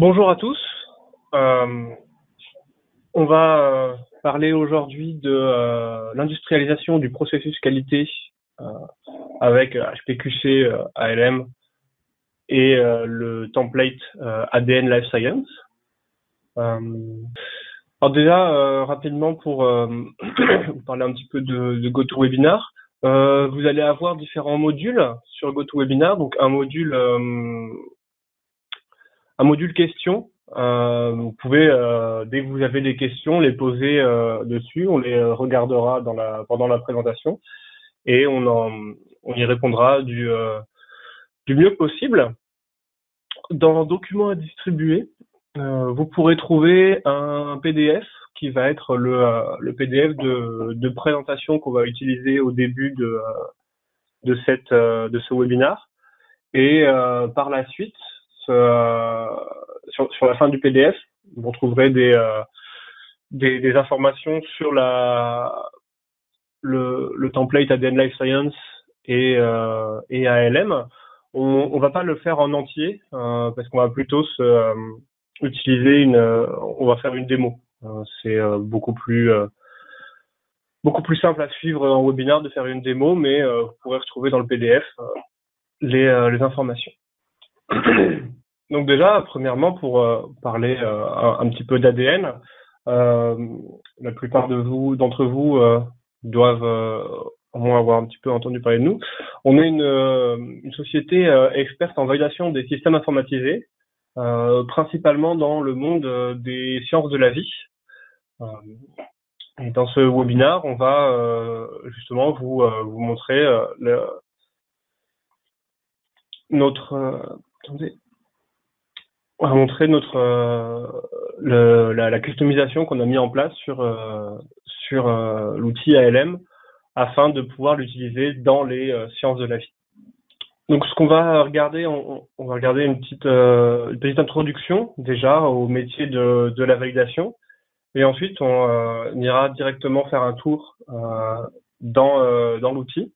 Bonjour à tous. Euh, on va parler aujourd'hui de l'industrialisation du processus qualité euh, avec HPQC ALM et le template ADN Life Science. Euh, alors déjà, rapidement pour vous parler un petit peu de GoToWebinar, vous allez avoir différents modules sur GoToWebinar. Donc un module questions. Vous pouvez, dès que vous avez des questions, les poser dessus. On les regardera pendant la présentation et on y répondra du mieux possible. Dans documents à distribuer, vous pourrez trouver un PDF qui va être le PDF de présentation qu'on va utiliser au début de ce webinaire. Et par la suite, sur la fin du PDF, vous trouverez des informations sur le template ADN Life Science et ALM. On va pas le faire en entier parce qu'on va plutôt utiliser on va faire une démo. C'est beaucoup plus simple à suivre en webinaire de faire une démo, mais vous pourrez retrouver dans le PDF les informations. Donc déjà, premièrement, pour parler un petit peu d'ADN, la plupart d'entre vous doivent au moins avoir un petit peu entendu parler de nous. On est une société experte en validation des systèmes informatisés, principalement dans le monde des sciences de la vie. Et dans ce webinaire, on va justement vous montrer on va montrer la customisation qu'on a mis en place sur l'outil ALM afin de pouvoir l'utiliser dans les sciences de la vie. Donc ce qu'on va regarder, on va regarder une petite introduction déjà au métier de la validation, et ensuite on ira directement faire un tour dans l'outil.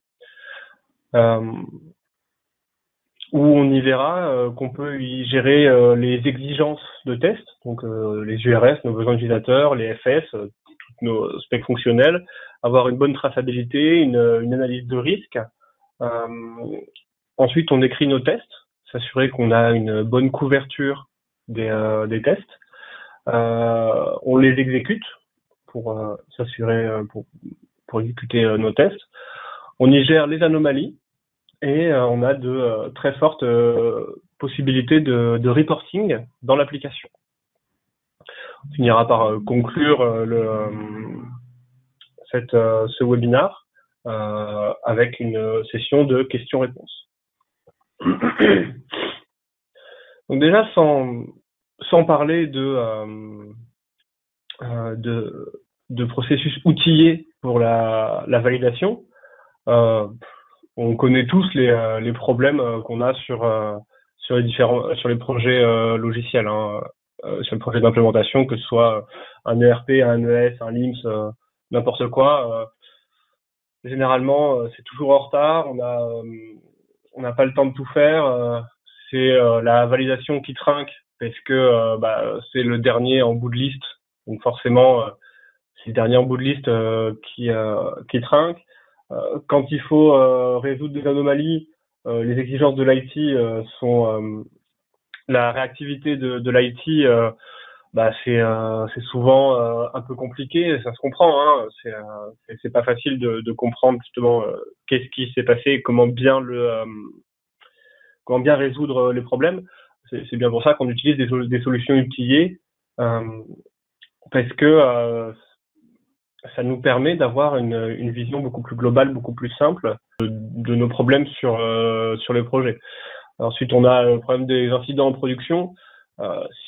Où on y verra qu'on peut y gérer les exigences de test, donc les URS, nos besoins utilisateurs, les FS, toutes nos specs fonctionnels, avoir une bonne traçabilité, une analyse de risque. Ensuite, on écrit nos tests, s'assurer qu'on a une bonne couverture des tests. On les exécute pour s'assurer, pour exécuter nos tests. On y gère les anomalies. Et on a de très fortes possibilités de reporting dans l'application. On finira par conclure ce webinaire avec une session de questions-réponses. Donc déjà, sans parler de processus outillés pour la validation, on connaît tous les problèmes qu'on a sur les projets logiciels, sur le projet d'implémentation, que ce soit un ERP, un ES, un LIMS, n'importe quoi. Généralement, c'est toujours en retard. On n'a pas le temps de tout faire. C'est la validation qui trinque parce que c'est le dernier en bout de liste. Donc forcément, c'est le dernier en bout de liste qui trinque. Quand il faut résoudre des anomalies, les exigences de l'IT sont la réactivité de l'IT, c'est souvent un peu compliqué. Ça se comprend, hein. C'est pas facile de comprendre justement qu'est-ce qui s'est passé et comment bien résoudre les problèmes. C'est bien pour ça qu'on utilise des solutions outillées parce que ça nous permet d'avoir une vision beaucoup plus globale, beaucoup plus simple de nos problèmes sur les projets. Ensuite, on a le problème des incidents en production.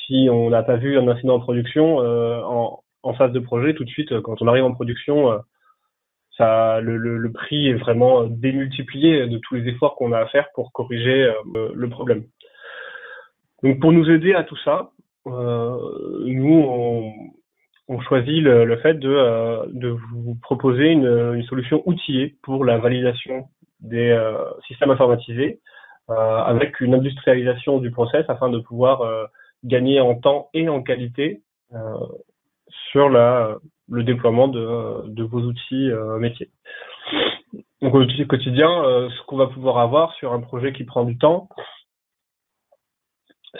Si on n'a pas vu un incident en production en phase de projet, tout de suite, quand on arrive en production, le prix est vraiment démultiplié de tous les efforts qu'on a à faire pour corriger le problème. Donc, pour nous aider à tout ça, nous, on choisit le fait de vous proposer une solution outillée pour la validation des systèmes informatisés avec une industrialisation du process afin de pouvoir gagner en temps et en qualité sur le déploiement de vos outils métiers. Donc au quotidien, ce qu'on va pouvoir avoir sur un projet qui prend du temps,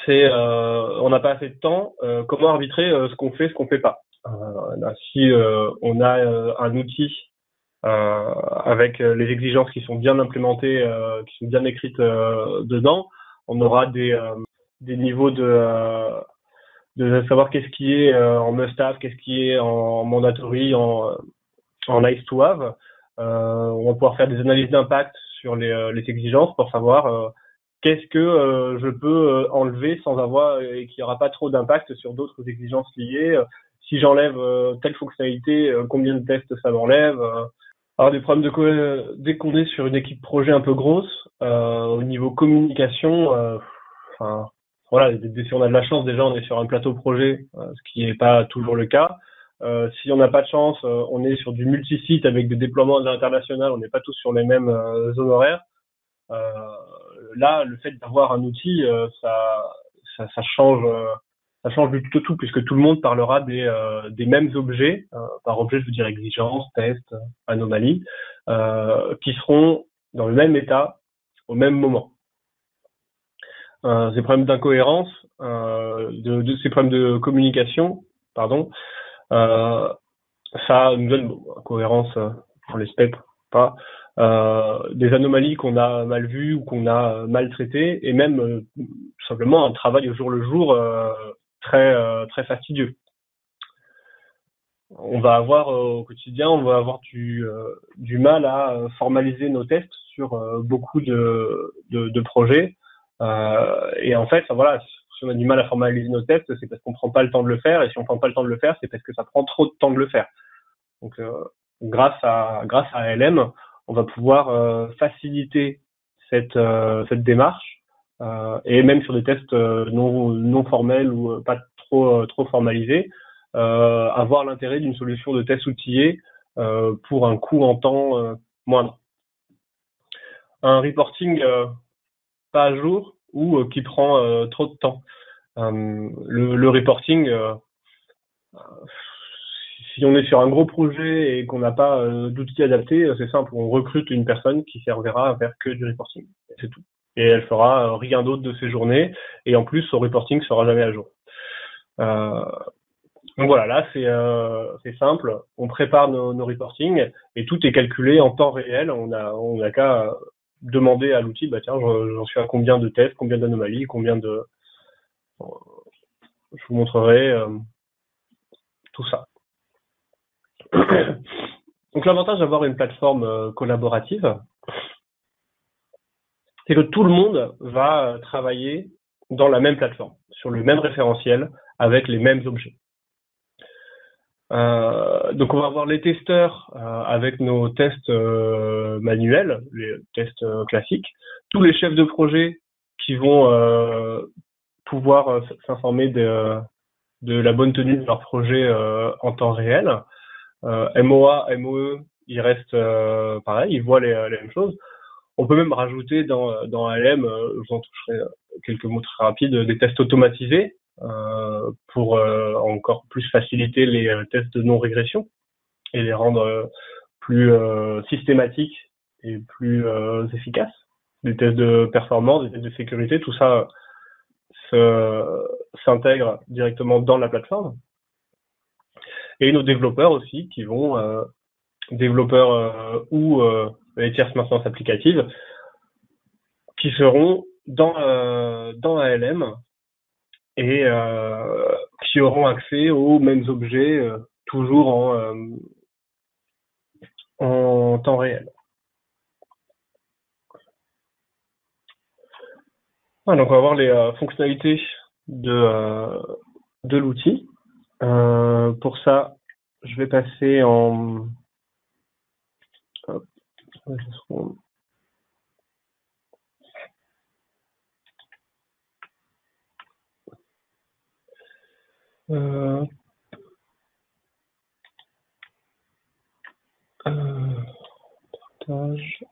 c'est on n'a pas assez de temps, comment arbitrer ce qu'on fait, ce qu'on fait pas. Si on a un outil avec les exigences qui sont bien implémentées, qui sont bien écrites dedans, on aura des niveaux de savoir qu'est-ce qui est en must-have, qu'est-ce qui est en mandatory, en nice to have. On va pouvoir faire des analyses d'impact sur les exigences pour savoir qu'est-ce que je peux enlever sans avoir et qu'il n'y aura pas trop d'impact sur d'autres exigences liées. Si j'enlève telle fonctionnalité, combien de tests ça m'enlève. Alors des problèmes dès qu'on est sur une équipe projet un peu grosse, au niveau communication, enfin voilà, si on a de la chance déjà on est sur un plateau projet, ce qui n'est pas toujours le cas. Si on n'a pas de chance, on est sur du multi-site avec des déploiements à l'international, on n'est pas tous sur les mêmes zones horaires. Là, le fait d'avoir un outil, ça change du tout au tout, puisque tout le monde parlera des mêmes objets. Par objet, je veux dire exigences, tests, anomalies, qui seront dans le même état au même moment. Ces problèmes d'incohérence, ces problèmes de communication, pardon, ça nous donne cohérence, on l'espère pas, des anomalies qu'on a mal vues ou qu'on a mal traitées, et même tout simplement un travail au jour le jour très fastidieux. On va avoir au quotidien, on va avoir du mal à formaliser nos tests sur beaucoup de projets. Et en fait, voilà, si on a du mal à formaliser nos tests, c'est parce qu'on prend pas le temps de le faire, et si on prend pas le temps de le faire, c'est parce que ça prend trop de temps de le faire. Donc, grâce à ALM, on va pouvoir faciliter cette démarche et même sur des tests non formels ou pas trop formalisés, avoir l'intérêt d'une solution de test outillée pour un coût en temps moindre. Un reporting pas à jour ou qui prend trop de temps. Le reporting, si on est sur un gros projet et qu'on n'a pas d'outils adaptés, c'est simple, on recrute une personne qui servira à faire que du reporting. C'est tout. Et elle fera rien d'autre de ses journées. Et en plus, son reporting sera jamais à jour. Donc voilà, là c'est simple. On prépare nos reportings et tout est calculé en temps réel. On a qu'à demander à l'outil, bah tiens, j'en suis à combien de tests, combien d'anomalies, combien de. Je vous montrerai tout ça. Donc l'avantage d'avoir une plateforme collaborative, c'est que tout le monde va travailler dans la même plateforme, sur le même référentiel, avec les mêmes objets. Donc on va avoir les testeurs avec nos tests manuels, les tests classiques, tous les chefs de projet qui vont pouvoir s'informer de la bonne tenue de leur projet en temps réel. MOA, MOE, ils restent pareil, ils voient les mêmes choses. On peut même rajouter dans ALM, je vous en toucherai quelques mots très rapides, des tests automatisés pour encore plus faciliter les tests de non-régression et les rendre plus systématiques et plus efficaces. Des tests de performance, des tests de sécurité, tout ça s'intègre directement dans la plateforme. Et nos développeurs aussi qui vont développeurs ou les tierces maintenance applicative qui seront dans ALM et qui auront accès aux mêmes objets toujours en temps réel. Voilà, donc on va voir les fonctionnalités de l'outil. Pour ça, je vais passer en partage.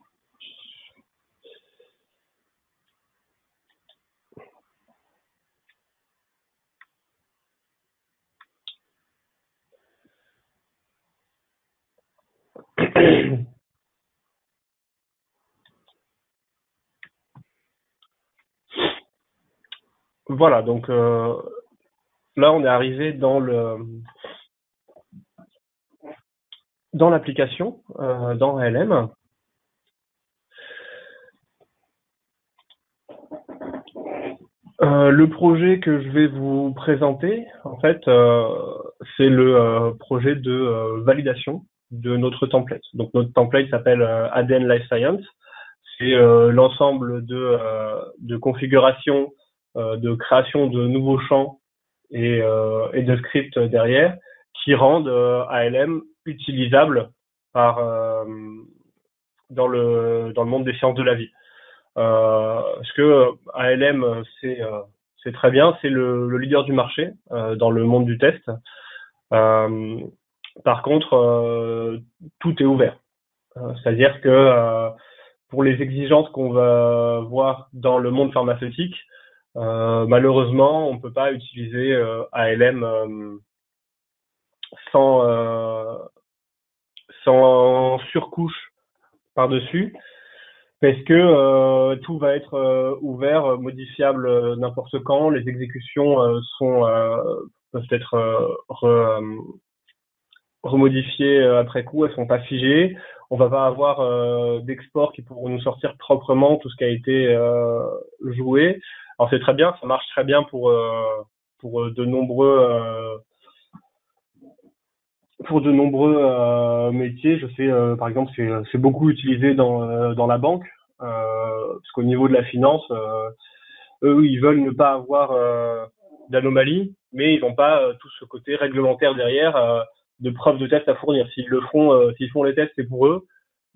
voilà, donc là on est arrivé dans l'application, dans ALM. Le projet que je vais vous présenter, en fait, c'est le projet de validation de notre template. Donc notre template s'appelle ADN Life Science. C'est l'ensemble de configurations, de création de nouveaux champs et de scripts derrière qui rendent ALM utilisable par dans le monde des sciences de la vie. Parce que ALM, c'est très bien, c'est le leader du marché dans le monde du test. Par contre, tout est ouvert. C'est-à-dire que pour les exigences qu'on va voir dans le monde pharmaceutique, malheureusement, on ne peut pas utiliser ALM sans surcouche par-dessus, parce que tout va être ouvert, modifiable n'importe quand. Les exécutions peuvent être remodifiées après coup, elles sont pas figées. On va pas avoir d'export qui pourront nous sortir proprement tout ce qui a été joué. Alors c'est très bien, ça marche très bien pour de nombreux métiers. Je sais par exemple c'est beaucoup utilisé dans la banque parce qu'au niveau de la finance, eux ils veulent ne pas avoir d'anomalies, mais ils n'ont pas tout ce côté réglementaire derrière de preuves de tests à fournir. S'ils font les tests, c'est pour eux.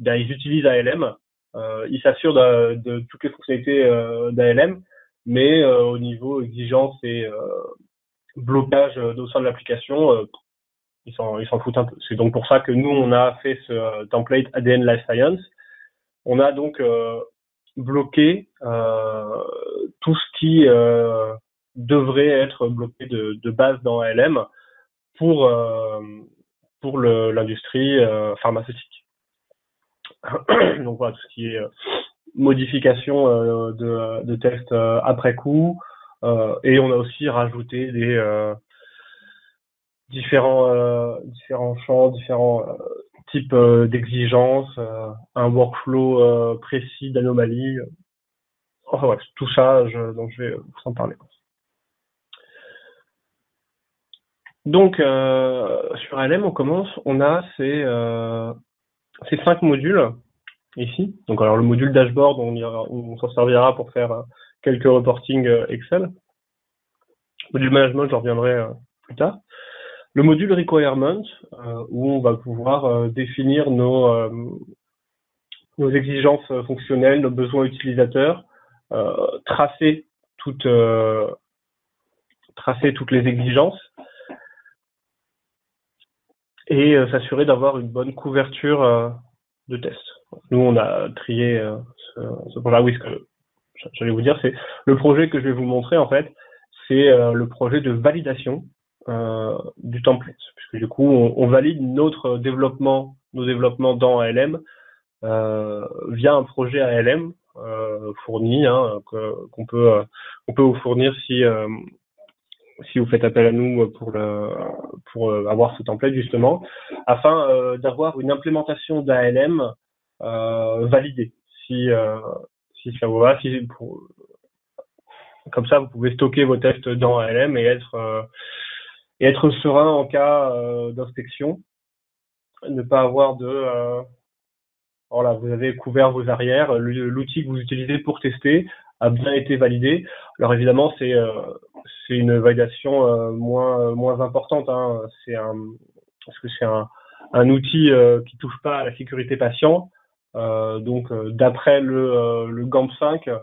Ben, ils utilisent ALM, ils s'assurent de toutes les fonctionnalités d'ALM, mais au niveau exigence et blocage au sein de l'application, ils s'en foutent un peu. C'est donc pour ça que nous, on a fait ce template ADN Life Science. On a donc bloqué tout ce qui devrait être bloqué de base dans ALM pour l'industrie pharmaceutique. Donc voilà, tout ce qui est modification de tests après coup. Et on a aussi rajouté des différents champs, différents types d'exigences, un workflow précis d'anomalie. Enfin bref, tout ça, donc je vais vous en parler. Donc sur ALM, on commence, on a ces 5 modules ici. Donc alors le module dashboard, on s'en servira pour faire quelques reporting Excel. Le module management, je reviendrai plus tard. Le module requirement, où on va pouvoir définir nos exigences fonctionnelles, nos besoins utilisateurs, tracer toutes les exigences et s'assurer d'avoir une bonne couverture de test. Nous, on a trié ce point-là. Oui, ce que j'allais vous dire, c'est le projet que je vais vous montrer, en fait, c'est le projet de validation du template. Puisque du coup, on valide nos développements dans ALM via un projet ALM fourni, qu'on peut vous fournir si vous faites appel à nous pour avoir ce template justement, afin d'avoir une implémentation d'ALM validée. Si ça vous va, comme ça vous pouvez stocker vos tests dans ALM et être serein en cas d'inspection, ne pas avoir voilà, vous avez couvert vos arrières, l'outil que vous utilisez pour tester a bien été validé. Alors évidemment, c'est une validation moins importante, hein. Parce que c'est un outil qui touche pas à la sécurité patient. Donc d'après le GAMP5,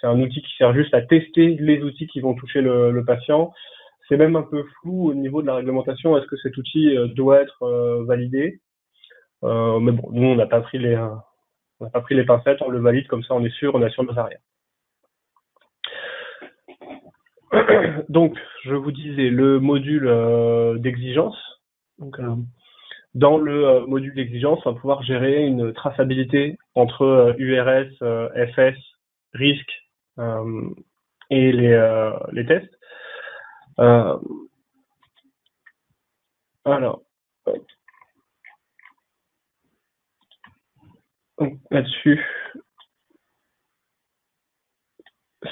c'est un outil qui sert juste à tester les outils qui vont toucher le patient. C'est même un peu flou au niveau de la réglementation. Est-ce que cet outil doit être validé? Mais bon, nous on n'a pas pris les pincettes, on le valide comme ça, on est sûr nos arrières. Donc, je vous disais le module d'exigence. Donc, dans le module d'exigence, on va pouvoir gérer une traçabilité entre URS, FS, risque et les tests. Euh, alors, là-dessus,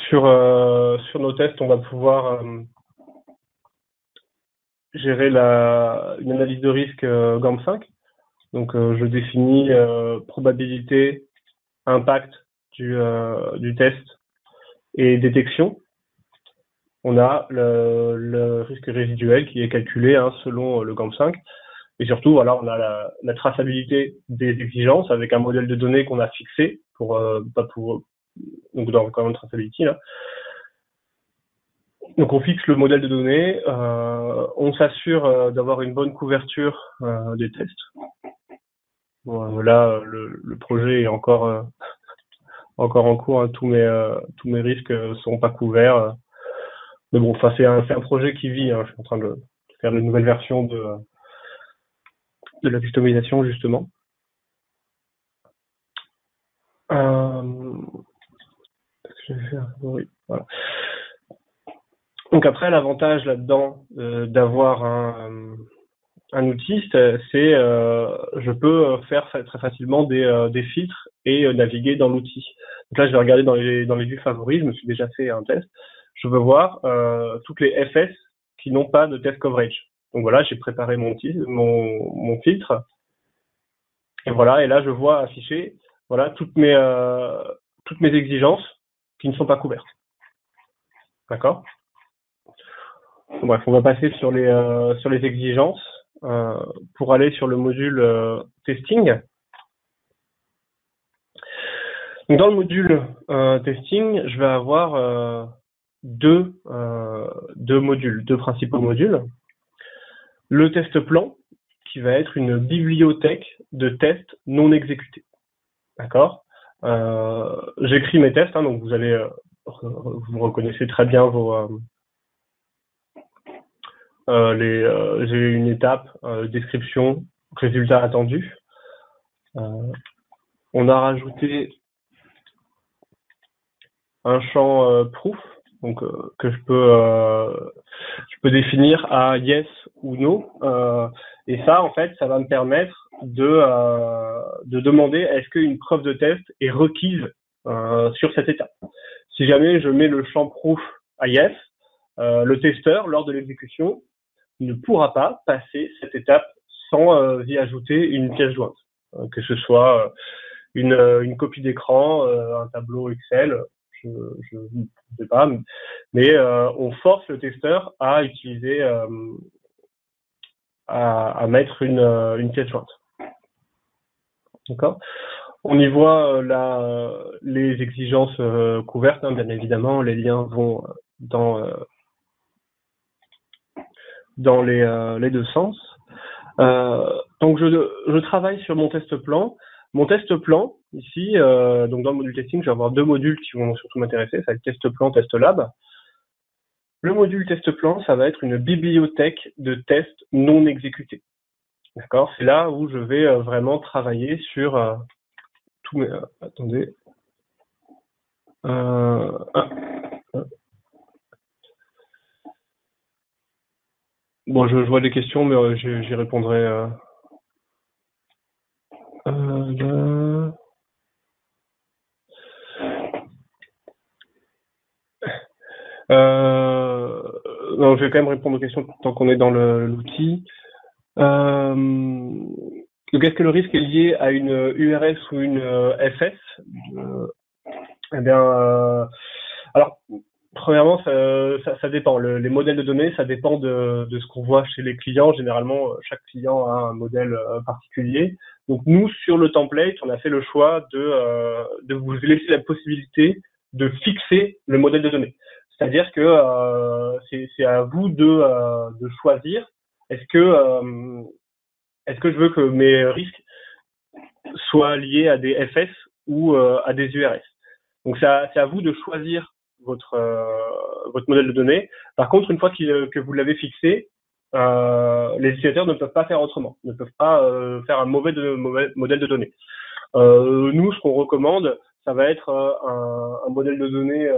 sur nos tests, on va pouvoir gérer une analyse de risque GAMP5. Donc, je définis probabilité, impact du test et détection. On a le risque résiduel qui est calculé selon le GAMP5. Et surtout, voilà, on a la traçabilité des exigences avec un modèle de données qu'on a fixé donc dans le Requirement Traceability là. Donc on fixe le modèle de données, on s'assure d'avoir une bonne couverture des tests. Bon, là, le projet est encore en cours, hein. Tous mes risques sont pas couverts. Mais bon, enfin c'est un projet qui vit, hein. Je suis en train de faire une nouvelle version de la customisation justement. Qu'est-ce que je vais faire? Oui, voilà. Donc après, l'avantage là-dedans d'avoir un outil, c'est je peux faire très facilement des filtres et naviguer dans l'outil. Donc là, je vais regarder dans les vues favoris, je me suis déjà fait un test. Je veux voir toutes les FS qui n'ont pas de test coverage. Donc voilà, j'ai préparé mon filtre. Et voilà, et là, je vois afficher voilà toutes mes exigences qui ne sont pas couvertes. D'accord? Bref, on va passer sur les exigences pour aller sur le module testing. Donc dans le module testing, je vais avoir deux modules, deux principaux modules. Le test plan, qui va être une bibliothèque de tests non exécutés. D'accord? J'écris mes tests, donc vous reconnaissez très bien j'ai une étape, description, résultat attendu. On a rajouté un champ proof, donc que je peux définir à yes ou no. Et ça, en fait, ça va me permettre de demander est-ce qu'une preuve de test est requise sur cette étape. Si jamais je mets le champ proof à yes, le testeur, lors de l'exécution, ne pourra pas passer cette étape sans y ajouter une pièce jointe, que ce soit une copie d'écran, un tableau Excel, je ne sais pas, mais on force le testeur à utiliser, à mettre une pièce jointe. D'accord? On y voit les exigences couvertes, bien évidemment, les liens vont dans les deux sens. Donc je travaille sur mon test plan. Mon test plan, ici, donc dans le module testing, je vais avoir deux modules qui vont surtout m'intéresser, ça va être test plan, test lab. Le module test plan, ça va être une bibliothèque de tests non exécutés. D'accord? C'est là où je vais vraiment travailler sur tous mes... attendez. Bon, je vois des questions, mais j'y répondrai. Non, je vais quand même répondre aux questions tant qu'on est dans l'outil. Donc, est-ce que le risque est lié à une URS ou une FS? Eh bien, alors, premièrement, ça dépend. Les modèles de données, ça dépend de ce qu'on voit chez les clients. Généralement, chaque client a un modèle particulier. Donc, nous, sur le template, on a fait le choix de vous laisser la possibilité de fixer le modèle de données. C'est-à-dire que c'est à vous de choisir. Est-ce que je veux que mes risques soient liés à des FS ou à des URS? Donc c'est à vous de choisir votre modèle de données. Par contre, une fois que vous l'avez fixé, les utilisateurs ne peuvent pas faire autrement, ne peuvent pas faire un mauvais modèle de données. Nous, ce qu'on recommande, ça va être un modèle de données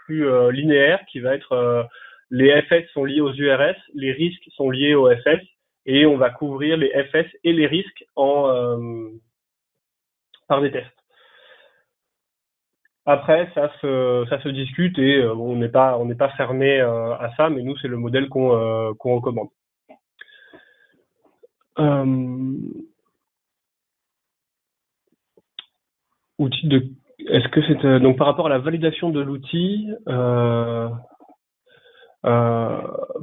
plus linéaire, qui va être les FS sont liés aux URS, les risques sont liés aux FS, et on va couvrir les FS et les risques par des tests. Après, ça se discute et on n'est pas fermé à ça, mais nous c'est le modèle qu'on recommande. Outil de, est-ce que c'est donc par rapport à la validation de l'outil,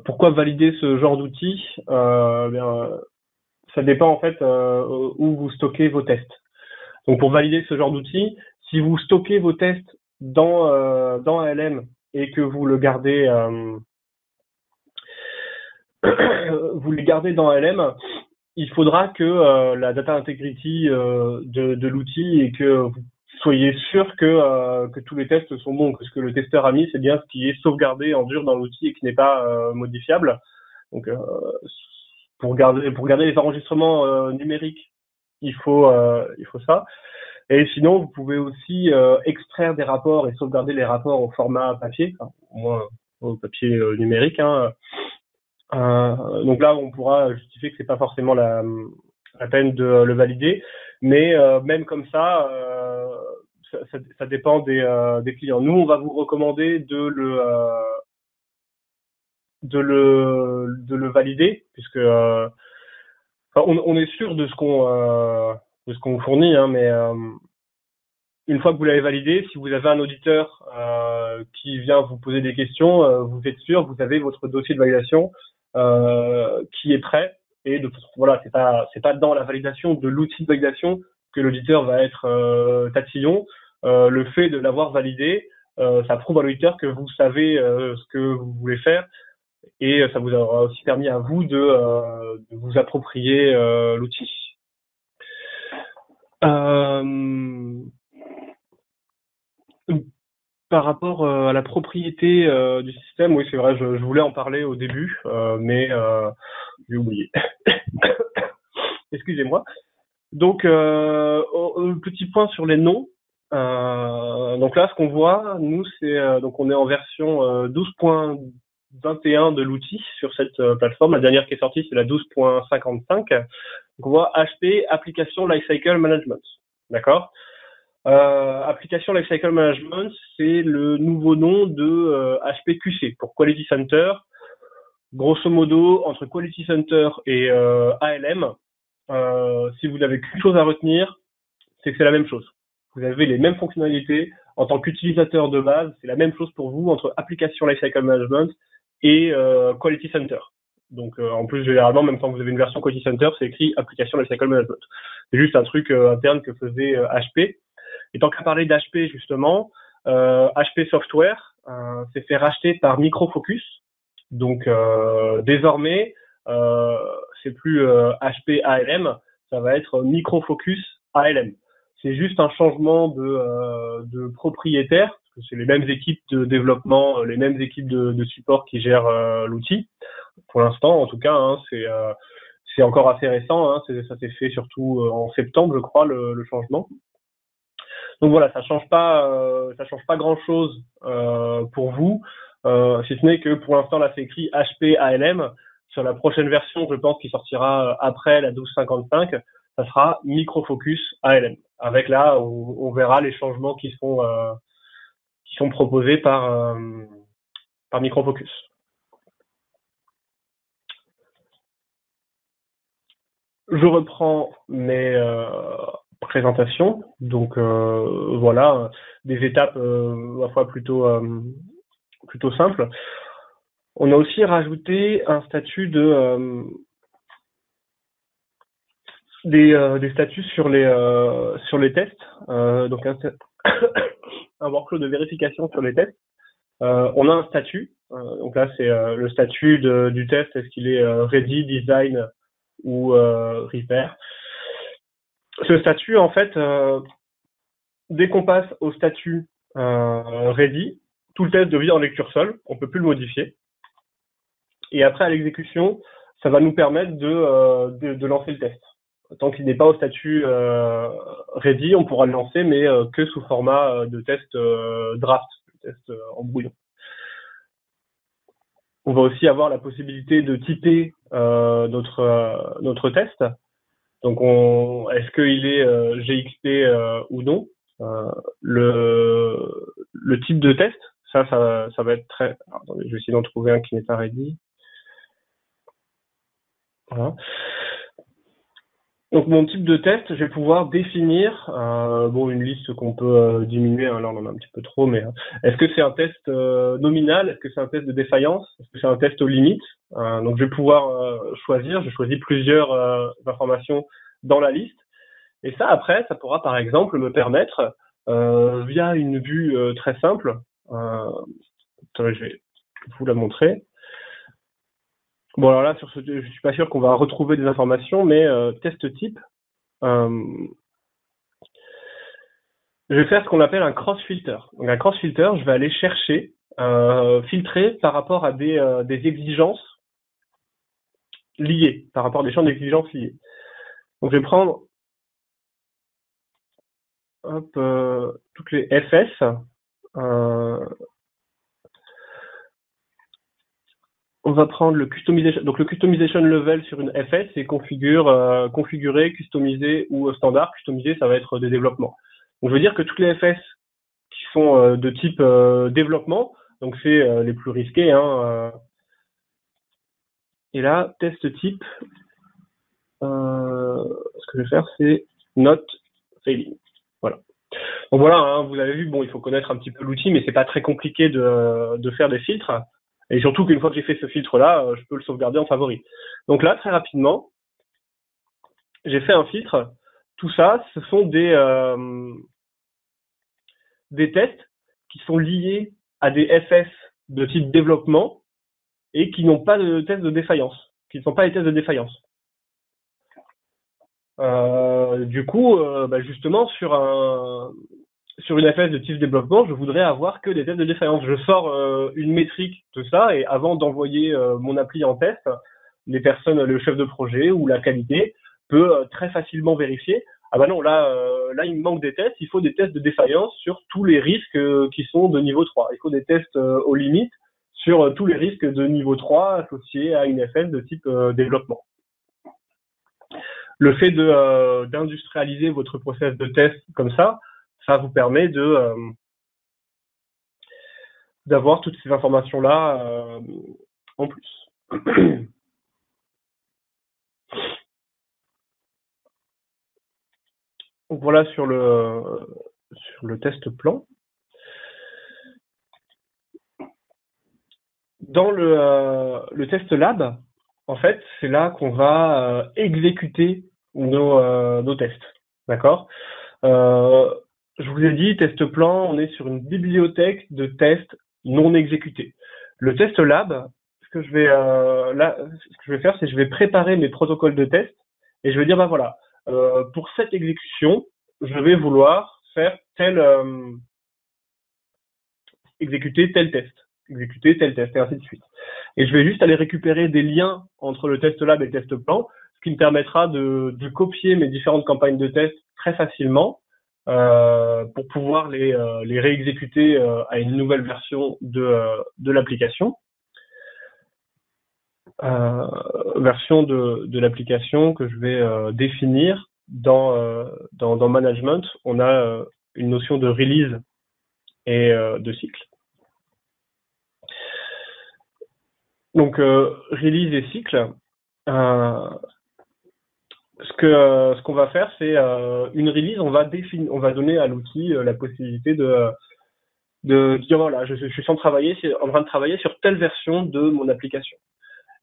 pourquoi valider ce genre d'outil? Bien, ça dépend en fait où vous stockez vos tests. Donc pour valider ce genre d'outil, si vous stockez vos tests dans ALM et que vous le gardez vous les gardez dans ALM, il faudra que la data integrity de l'outil et que vous soyez sûr que tous les tests sont bons, que ce que le testeur a mis, c'est bien ce qui est sauvegardé en dur dans l'outil et qui n'est pas modifiable. Donc pour garder les enregistrements numériques, il faut ça. Et sinon, vous pouvez aussi extraire des rapports et sauvegarder les rapports au format papier, enfin, au moins au papier numérique. Donc là, on pourra justifier que c'est pas forcément la peine de le valider, mais même comme ça, ça dépend des clients. Nous, on va vous recommander de le valider, puisque on est sûr de ce qu'on fournit, mais une fois que vous l'avez validé, si vous avez un auditeur qui vient vous poser des questions, vous êtes sûr, vous avez votre dossier de validation qui est prêt. Et voilà, c'est pas dans la validation de l'outil de validation que l'auditeur va être tatillon. Le fait de l'avoir validé, ça prouve à l'auditeur que vous savez ce que vous voulez faire, et ça vous aura aussi permis à vous de vous approprier l'outil. Par rapport à la propriété du système, oui, c'est vrai, je voulais en parler au début, mais j'ai oublié. Excusez-moi. Donc, petit point sur les noms. Donc là, ce qu'on voit, nous, c'est donc on est en version 12.21 de l'outil sur cette plateforme. La dernière qui est sortie, c'est la 12.55. Donc on voit HP Application Lifecycle Management. D'accord. Application Lifecycle Management, c'est le nouveau nom de HPQC pour Quality Center. Grosso modo, entre Quality Center et ALM, si vous n'avez qu'une chose à retenir, c'est que c'est la même chose. Vous avez les mêmes fonctionnalités en tant qu'utilisateur de base. C'est la même chose pour vous entre Application Lifecycle Management et Quality Center. Donc en plus, généralement, même quand vous avez une version Quality Center, c'est écrit Application Lifecycle Management. C'est juste un truc interne que faisait HP. Et tant qu'à parler d'HP, justement, HP Software s'est fait racheter par Micro Focus. Donc, désormais, c'est plus HP ALM, ça va être Micro Focus ALM. C'est juste un changement de propriétaire, parce que c'est les mêmes équipes de développement, les mêmes équipes de support qui gèrent l'outil. Pour l'instant, en tout cas, c'est encore assez récent. Ça s'est fait surtout en septembre, je crois, le changement. Donc voilà, ça change pas grand chose pour vous, si ce n'est que pour l'instant là c'est écrit HP ALM. Sur la prochaine version, je pense qu'il sortira après la 12.55, ça sera Micro Focus ALM. Avec là, on verra les changements qui sont proposés par Micro Focus. Je reprends mes présentation. Donc voilà, des étapes à la fois plutôt simples. On a aussi rajouté un statut des statuts sur les tests. Donc un workflow de vérification sur les tests. On a un statut. Donc là c'est le statut du test. Est-ce qu'il est ready, design ou repair? Ce statut, en fait, dès qu'on passe au statut ready, tout le test devient en lecture seule, on peut plus le modifier. Et après, à l'exécution, ça va nous permettre de lancer le test. Tant qu'il n'est pas au statut ready, on pourra le lancer, mais que sous format de test draft, test en brouillon. On va aussi avoir la possibilité de typer notre test. Donc, est-ce qu'il est GXP ou non? Le type de test, ça va être très. Alors, attendez, je vais essayer d'en trouver un qui n'est pas ready. Voilà. Donc mon type de test, je vais pouvoir définir une liste qu'on peut diminuer. Hein, là, on en a un petit peu trop, mais est-ce que c'est un test nominal? Est-ce que c'est un test de défaillance? Est-ce que c'est un test aux limites? Donc je vais pouvoir choisir. Je choisis plusieurs informations dans la liste. Et ça, après, ça pourra par exemple me permettre, via une vue très simple, attendez, je vais vous la montrer. Bon, alors là, je suis pas sûr qu'on va retrouver des informations, mais test type, je vais faire ce qu'on appelle un cross-filter. Donc un cross-filter, je vais aller chercher, filtrer par rapport à des exigences liées, par rapport à des champs d'exigences liés. Donc je vais prendre toutes les FS. On va prendre le customization. Donc le customization level sur une FS, c'est configurer, customiser ou standard. Customiser, ça va être des développements. Donc je veux dire que toutes les FS qui sont de type développement, donc c'est les plus risqués. Et là, test type, ce que je vais faire, c'est not failing. Voilà. Donc voilà, hein, vous avez vu, bon, il faut connaître un petit peu l'outil, mais c'est pas très compliqué de faire des filtres. Et surtout qu'une fois que j'ai fait ce filtre-là, je peux le sauvegarder en favori. Donc là, très rapidement, j'ai fait un filtre. Tout ça, ce sont des tests qui sont liés à des FS de type développement et qui n'ont pas de test de défaillance, qui ne sont pas des tests de défaillance. Du coup, justement, sur une FS de type développement, je voudrais avoir que des tests de défaillance. Je sors une métrique de ça et avant d'envoyer mon appli en test, les personnes, le chef de projet ou la qualité peut très facilement vérifier. Ah bah non, là il me manque des tests, il faut des tests de défaillance sur tous les risques qui sont de niveau 3. Il faut des tests aux limites sur tous les risques de niveau 3 associés à une FS de type développement. Le fait d'industrialiser votre process de test comme ça vous permet d'avoir toutes ces informations-là en plus. Donc voilà sur le test plan. Dans le test lab, en fait, c'est là qu'on va exécuter nos tests. D'accord? Je vous ai dit, test plan, on est sur une bibliothèque de tests non exécutés. Le test lab, ce que je vais faire, c'est que je vais préparer mes protocoles de test et je vais dire, bah voilà, pour cette exécution, je vais vouloir faire exécuter tel test, et ainsi de suite. Et je vais juste aller récupérer des liens entre le test lab et le test plan, ce qui me permettra de copier mes différentes campagnes de test très facilement pour pouvoir les réexécuter à une nouvelle version de l'application. Version de l'application que je vais définir dans management. On a une notion de release et de cycle. Donc release et cycle, ce qu'on va faire, c'est une release, on va donner à l'outil la possibilité de dire voilà, je suis en train de travailler sur telle version de mon application.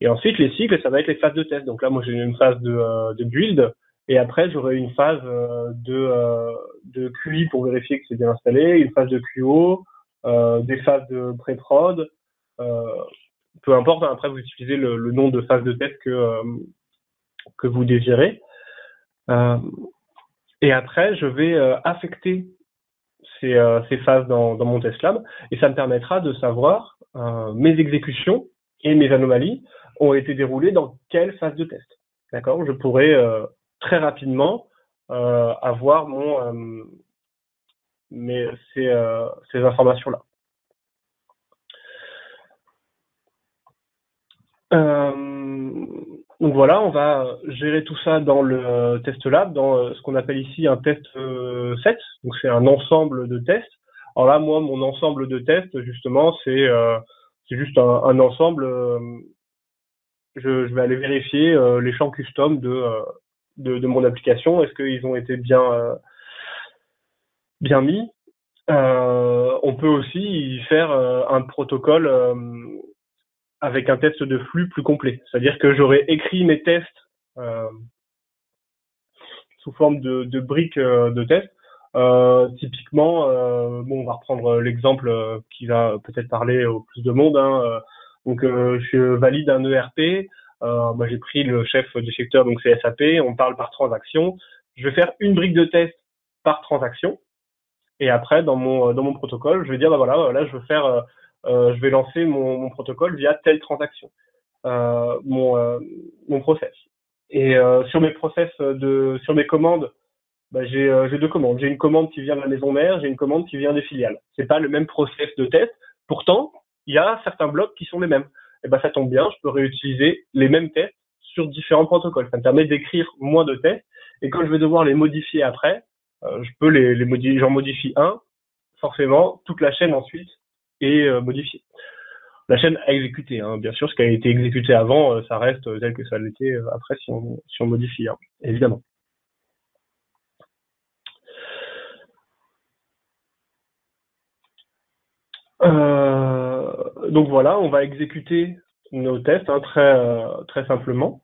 Et ensuite les cycles, ça va être les phases de test. Donc là, moi j'ai une phase de build, et après j'aurai une phase de QI pour vérifier que c'est bien installé, une phase de QO, des phases de pré-prod. Peu importe, hein, après vous utilisez le nom de phase de test que vous désirez. Et après, je vais affecter ces phases dans mon test lab, et ça me permettra de savoir mes exécutions et mes anomalies ont été déroulées dans quelle phase de test. D'accord? Je pourrais très rapidement avoir ces informations-là. Euh, donc voilà, on va gérer tout ça dans le test lab, dans ce qu'on appelle ici un test set. Donc c'est un ensemble de tests. Alors là, moi, mon ensemble de tests, justement, c'est juste un ensemble. Je vais aller vérifier les champs custom de mon application. Est-ce qu'ils ont été bien mis? On peut aussi y faire un protocole avec un test de flux plus complet. C'est-à-dire que j'aurais écrit mes tests euh, sous forme de briques de tests. Typiquement, bon, on va reprendre l'exemple qui va peut-être parler au plus de monde. Hein. Donc, je valide un ERP. Moi, j'ai pris le chef du secteur, donc c'est SAP. On parle par transaction. Je vais faire une brique de test par transaction. Et après, dans mon protocole, je vais dire, bah voilà, là, je vais lancer mon protocole via telle transaction, mon process. Et sur mes commandes, bah, j'ai deux commandes. J'ai une commande qui vient de la maison mère, j'ai une commande qui vient des filiales. C'est pas le même process de test. Pourtant, il y a certains blocs qui sont les mêmes. Et ben, ça tombe bien, je peux réutiliser les mêmes tests sur différents protocoles. Ça me permet d'écrire moins de tests. Et quand je vais devoir les modifier après, je peux les modifier. J'en modifie un, forcément, toute la chaîne ensuite est modifiée. La chaîne a exécuté, hein. Bien sûr, ce qui a été exécuté avant, ça reste tel que ça l'était après si on modifie, hein, évidemment. Donc voilà, on va exécuter nos tests hein, très simplement.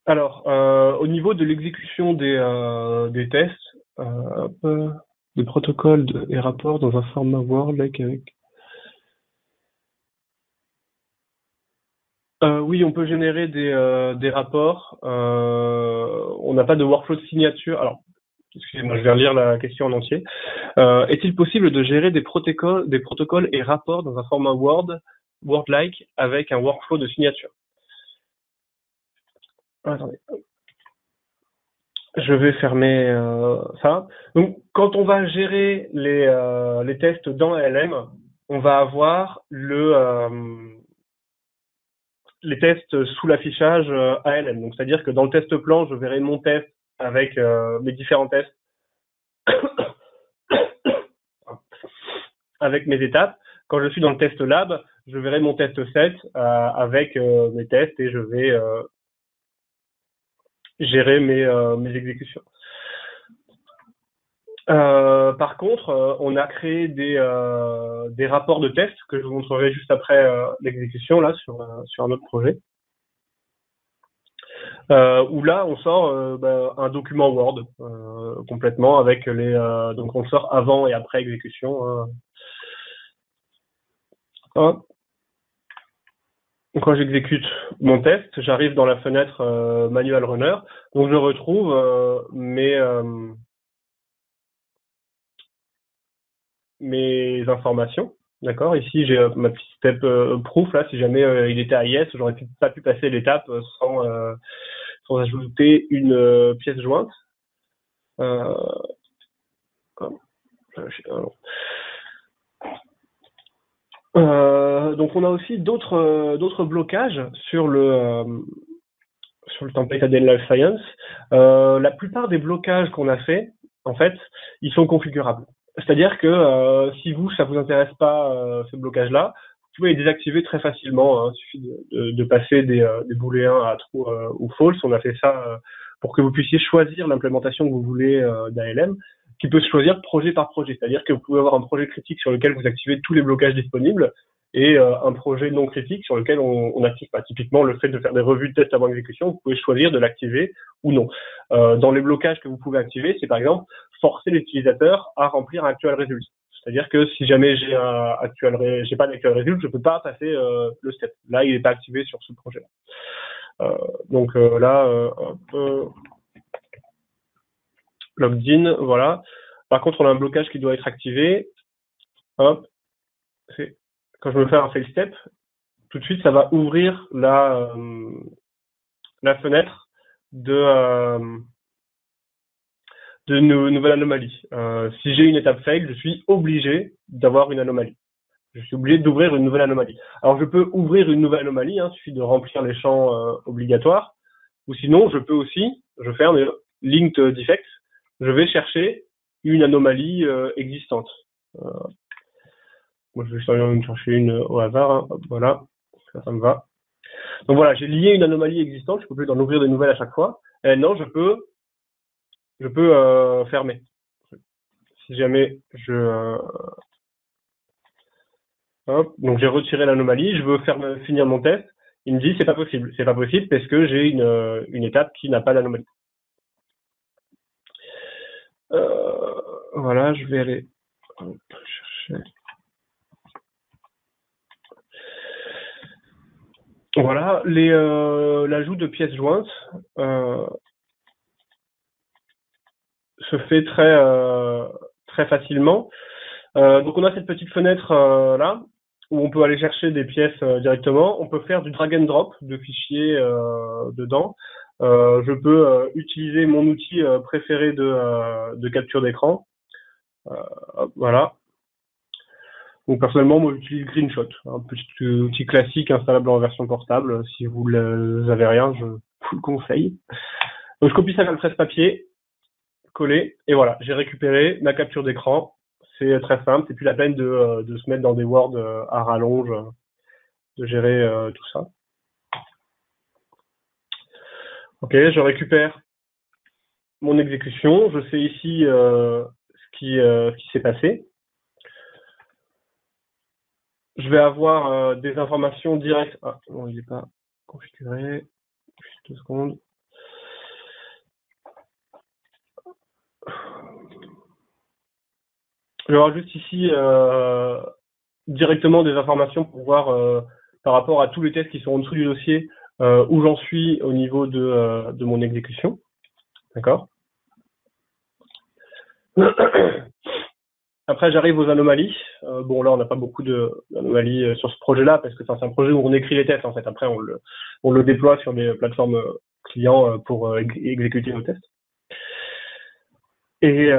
Alors, au niveau de l'exécution des tests, hop, des protocoles et rapports dans un format Word, like avec. Oui, on peut générer des rapports. On n'a pas de workflow de signature. Alors, excusez-moi, je vais relire la question en entier. Est-il possible de gérer des protocoles et rapports dans un format Word-like, avec un workflow de signature? Attendez, je vais fermer ça. Donc, quand on va gérer les tests dans ALM, on va avoir les tests sous l'affichage ALM. Donc, c'est-à-dire que dans le test plan, je verrai mon test avec mes différents tests avec mes étapes. Quand je suis dans le test lab, je verrai mon test set avec mes tests et je vais gérer mes exécutions. Par contre, on a créé des rapports de test que je vous montrerai juste après l'exécution là sur un autre projet. Où là on sort un document Word complètement avec donc on le sort avant et après exécution. Hein. Donc, quand j'exécute mon test, j'arrive dans la fenêtre Manual Runner, donc je retrouve mes informations. D'accord. Ici, j'ai ma petite step proof là. Si jamais il était à yes, j'aurais pas pu passer l'étape sans ajouter une pièce jointe. Euh, donc, on a aussi d'autres blocages sur le template ADN Life Science. La plupart des blocages qu'on a fait, en fait, ils sont configurables. C'est-à-dire que si ça vous intéresse pas ce blocage-là, vous pouvez les désactiver très facilement. Hein. Il suffit de passer des booléens à true ou false. On a fait ça pour que vous puissiez choisir l'implémentation que vous voulez d'ALM, qui peut se choisir projet par projet. C'est-à-dire que vous pouvez avoir un projet critique sur lequel vous activez tous les blocages disponibles et un projet non critique sur lequel on n'active pas. Typiquement, le fait de faire des revues de tests avant exécution, vous pouvez choisir de l'activer ou non. Dans les blocages que vous pouvez activer, c'est par exemple forcer l'utilisateur à remplir un actual result. C'est-à-dire que si jamais j'ai pas d'actual result, je peux pas passer le step. Là, il n'est pas activé sur ce projet-là. Donc là, logged in, voilà. Par contre, on a un blocage qui doit être activé. Hop, quand je me fais un fail step, tout de suite, ça va ouvrir la fenêtre de nouvelle anomalie. Si j'ai une étape fail, je suis obligé d'avoir une anomalie. Je suis obligé d'ouvrir une nouvelle anomalie. Alors je peux ouvrir une nouvelle anomalie, hein, il suffit de remplir les champs obligatoires, ou sinon je peux aussi, je fais un linked defect, je vais chercher une anomalie existante. Moi je vais chercher une au hasard, hein. Hop, voilà, ça me va. Donc voilà, j'ai lié une anomalie existante, je peux plus d'en ouvrir de nouvelles à chaque fois. Et maintenant je peux fermer. Si jamais hop, donc j'ai retiré l'anomalie, je veux finir mon test. Il me dit c'est pas possible. C'est pas possible parce que j'ai une étape qui n'a pas d'anomalie. Voilà, je vais aller chercher. Voilà, l'ajout de pièces jointes se fait très facilement. Donc on a cette petite fenêtre là où on peut aller chercher des pièces directement. On peut faire du drag and drop de fichiers dedans. Je peux utiliser mon outil préféré de capture d'écran. Voilà. Donc personnellement, moi j'utilise Greenshot, un petit outil classique installable en version portable. Si vous n'avez rien, je vous le conseille. Donc je copie ça vers le presse-papier, coller, et voilà, j'ai récupéré ma capture d'écran. C'est très simple, c'est plus la peine de se mettre dans des Word à rallonge, de gérer tout ça. Ok, je récupère mon exécution, je sais ici ce qui s'est passé. Je vais avoir des informations directes. Ah, non, il n'est pas configuré. Juste 2 secondes. Je vais avoir juste ici directement des informations pour voir par rapport à tous les tests qui sont en dessous du dossier où j'en suis au niveau de mon exécution. D'accord. Après, j'arrive aux anomalies. Bon, là, on n'a pas beaucoup d'anomalies sur ce projet-là parce que c'est un projet où on écrit les tests en fait. Après, on le déploie sur des plateformes clients pour exécuter nos tests. Et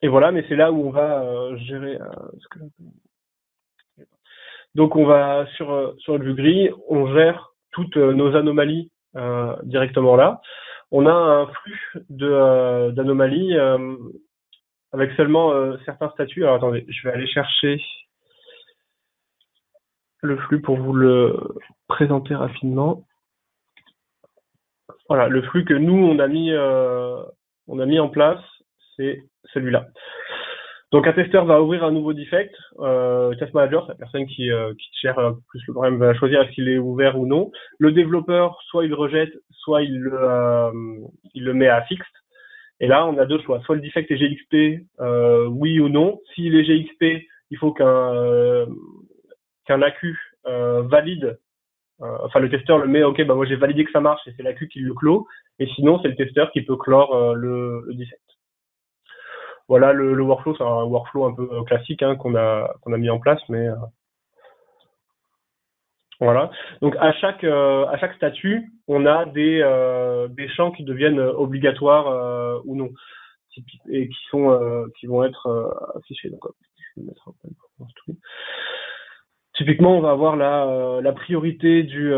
voilà, mais c'est là où on va gérer. Donc on va sur le vue gris, on gère toutes nos anomalies directement là. On a un flux d'anomalies avec seulement certains statuts. Alors attendez, je vais aller chercher le flux pour vous le présenter rapidement. Voilà, le flux que nous on a mis en place, c'est celui-là. Donc un testeur va ouvrir un nouveau defect, test manager, c'est la personne qui gère plus le problème, va choisir est-ce qu'il est ouvert ou non. Le développeur, soit il le rejette, soit il le met à fixed. Et là, on a deux choix, soit le defect est GXP, oui ou non. S'il est GXP, il faut qu'un AQ valide, enfin le testeur le met, ok, bah moi j'ai validé que ça marche et c'est l'AQ qui le clôt. Et sinon, c'est le testeur qui peut clore le defect. Voilà, le workflow, c'est un workflow un peu classique hein, qu'on a mis en place, mais voilà. Donc à chaque statut, on a des champs qui deviennent obligatoires ou non, et qui vont être affichés. Donc, je vais mettre un peu pour tout. Typiquement, on va avoir la priorité du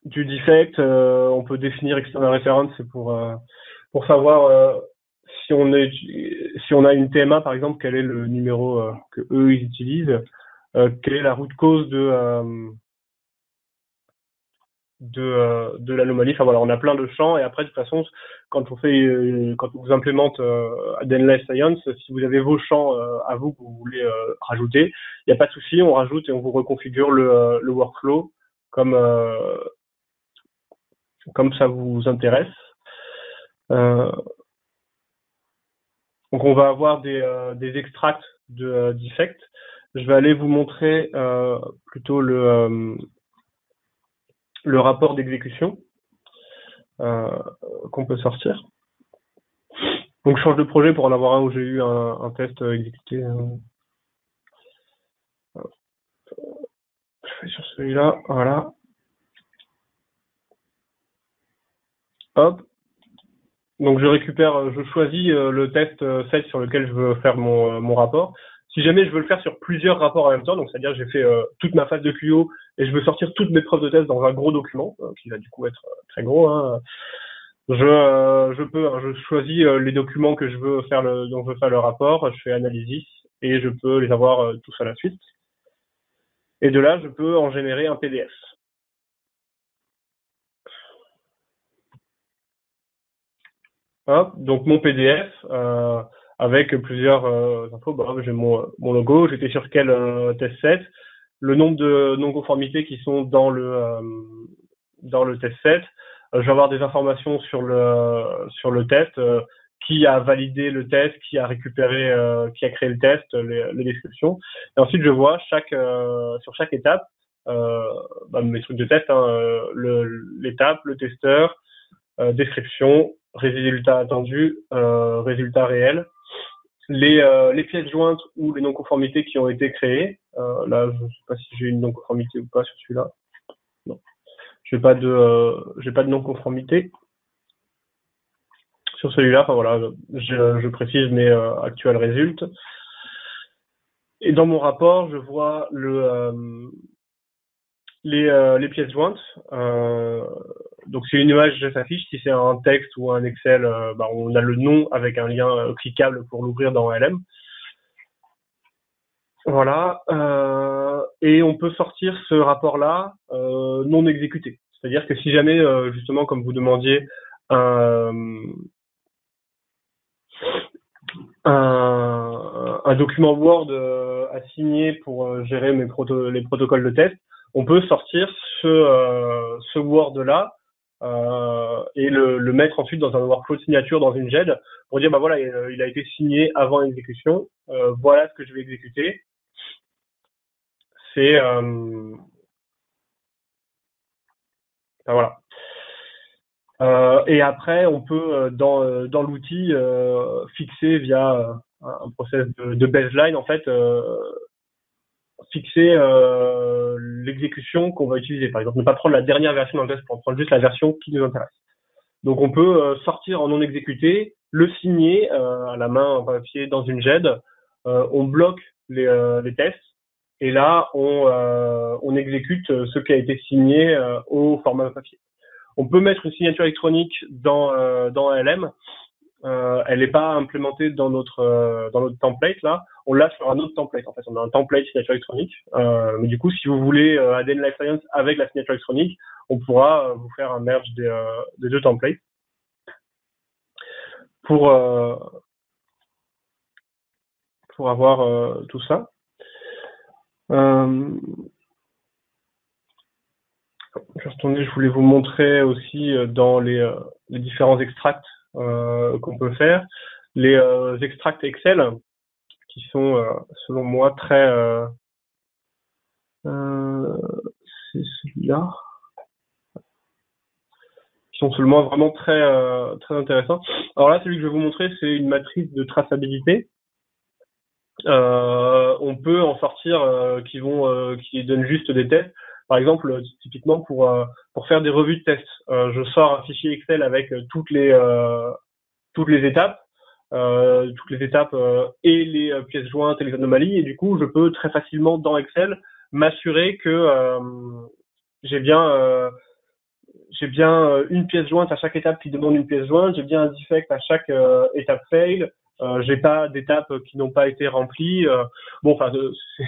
defect. On peut définir external reference pour savoir si on a une TMA par exemple, quel est le numéro que eux ils utilisent, quelle est la root cause de l'anomalie. Enfin voilà, on a plein de champs et après de toute façon quand on vous implémente Denless Science, si vous avez vos champs à vous que vous voulez rajouter, il n'y a pas de souci, on rajoute et on vous reconfigure le workflow comme ça vous intéresse. Donc on va avoir des extracts de defects. Je vais aller vous montrer plutôt le rapport d'exécution qu'on peut sortir. Donc je change de projet pour en avoir un où j'ai eu un test exécuté. Je fais sur celui-là, voilà. Hop. Donc je choisis le test set sur lequel je veux faire mon rapport. Si jamais je veux le faire sur plusieurs rapports en même temps, donc c'est-à-dire que j'ai fait toute ma phase de QO et je veux sortir toutes mes preuves de test dans un gros document, qui va du coup être très gros, hein, je peux, hein, je choisis les documents que je veux faire dont je veux faire le rapport, je fais analysis et je peux les avoir tous à la suite. Et de là, je peux en générer un PDF. Hop, donc mon PDF avec plusieurs infos. Bah, j'ai mon logo, j'étais sur quel test set, le nombre de non-conformités qui sont dans le test set. Je vais avoir des informations sur le test, qui a validé le test, qui a récupéré, qui a créé le test, les descriptions. Et ensuite, je vois sur chaque étape mes trucs de test, hein, l'étape, le testeur, description, résultat attendu, résultat réel, les pièces jointes ou les non-conformités qui ont été créées. Là, je ne sais pas si j'ai une non-conformité ou pas sur celui-là. Non, j'ai pas de non-conformité sur celui-là. Enfin voilà, je précise mes actuels résultats. Et dans mon rapport, je vois les pièces jointes. Donc c'est une image qui s'affiche. Si c'est un texte ou un Excel, on a le nom avec un lien cliquable pour l'ouvrir dans LM. Voilà. Et on peut sortir ce rapport-là non exécuté. C'est-à-dire que si jamais, justement, comme vous demandiez, un, un document Word à signer pour gérer les protocoles de test, on peut sortir ce Word-là et le mettre ensuite dans un workflow de signature dans une GED pour dire bah voilà, il a été signé avant l'exécution, voilà ce que je vais exécuter. C'est voilà. Et après, on peut dans l'outil fixer via un process de baseline en fait, fixer l'exécution qu'on va utiliser. Par exemple, ne pas prendre la dernière version d'un test pour prendre juste la version qui nous intéresse. Donc on peut sortir en non exécuté, le signer à la main en papier dans une GED, on bloque les tests et là on exécute ce qui a été signé au format papier. On peut mettre une signature électronique dans LM. Elle n'est pas implémentée dans notre template là. On l'a sur un autre template. En fait, on a un template signature électronique. Mais du coup, si vous voulez ADN Life Science avec la signature électronique, on pourra vous faire un merge des deux templates pour euh, pour avoir tout ça. Je vais retourner. Je voulais vous montrer aussi dans les différents extracts qu'on peut faire, les extracts Excel qui sont selon moi très c'est celui-là qui sont seulement vraiment très intéressants. Alors là, celui que je vais vous montrer, c'est une matrice de traçabilité. On peut en sortir qui donnent juste des tests. Par exemple, typiquement pour faire des revues de tests, je sors un fichier Excel avec toutes les étapes, et les pièces jointes et les anomalies. Et du coup, je peux très facilement dans Excel m'assurer que j'ai bien une pièce jointe à chaque étape qui demande une pièce jointe, j'ai bien un defect à chaque étape fail, j'ai pas d'étapes qui n'ont pas été remplies. Bon, enfin, c'est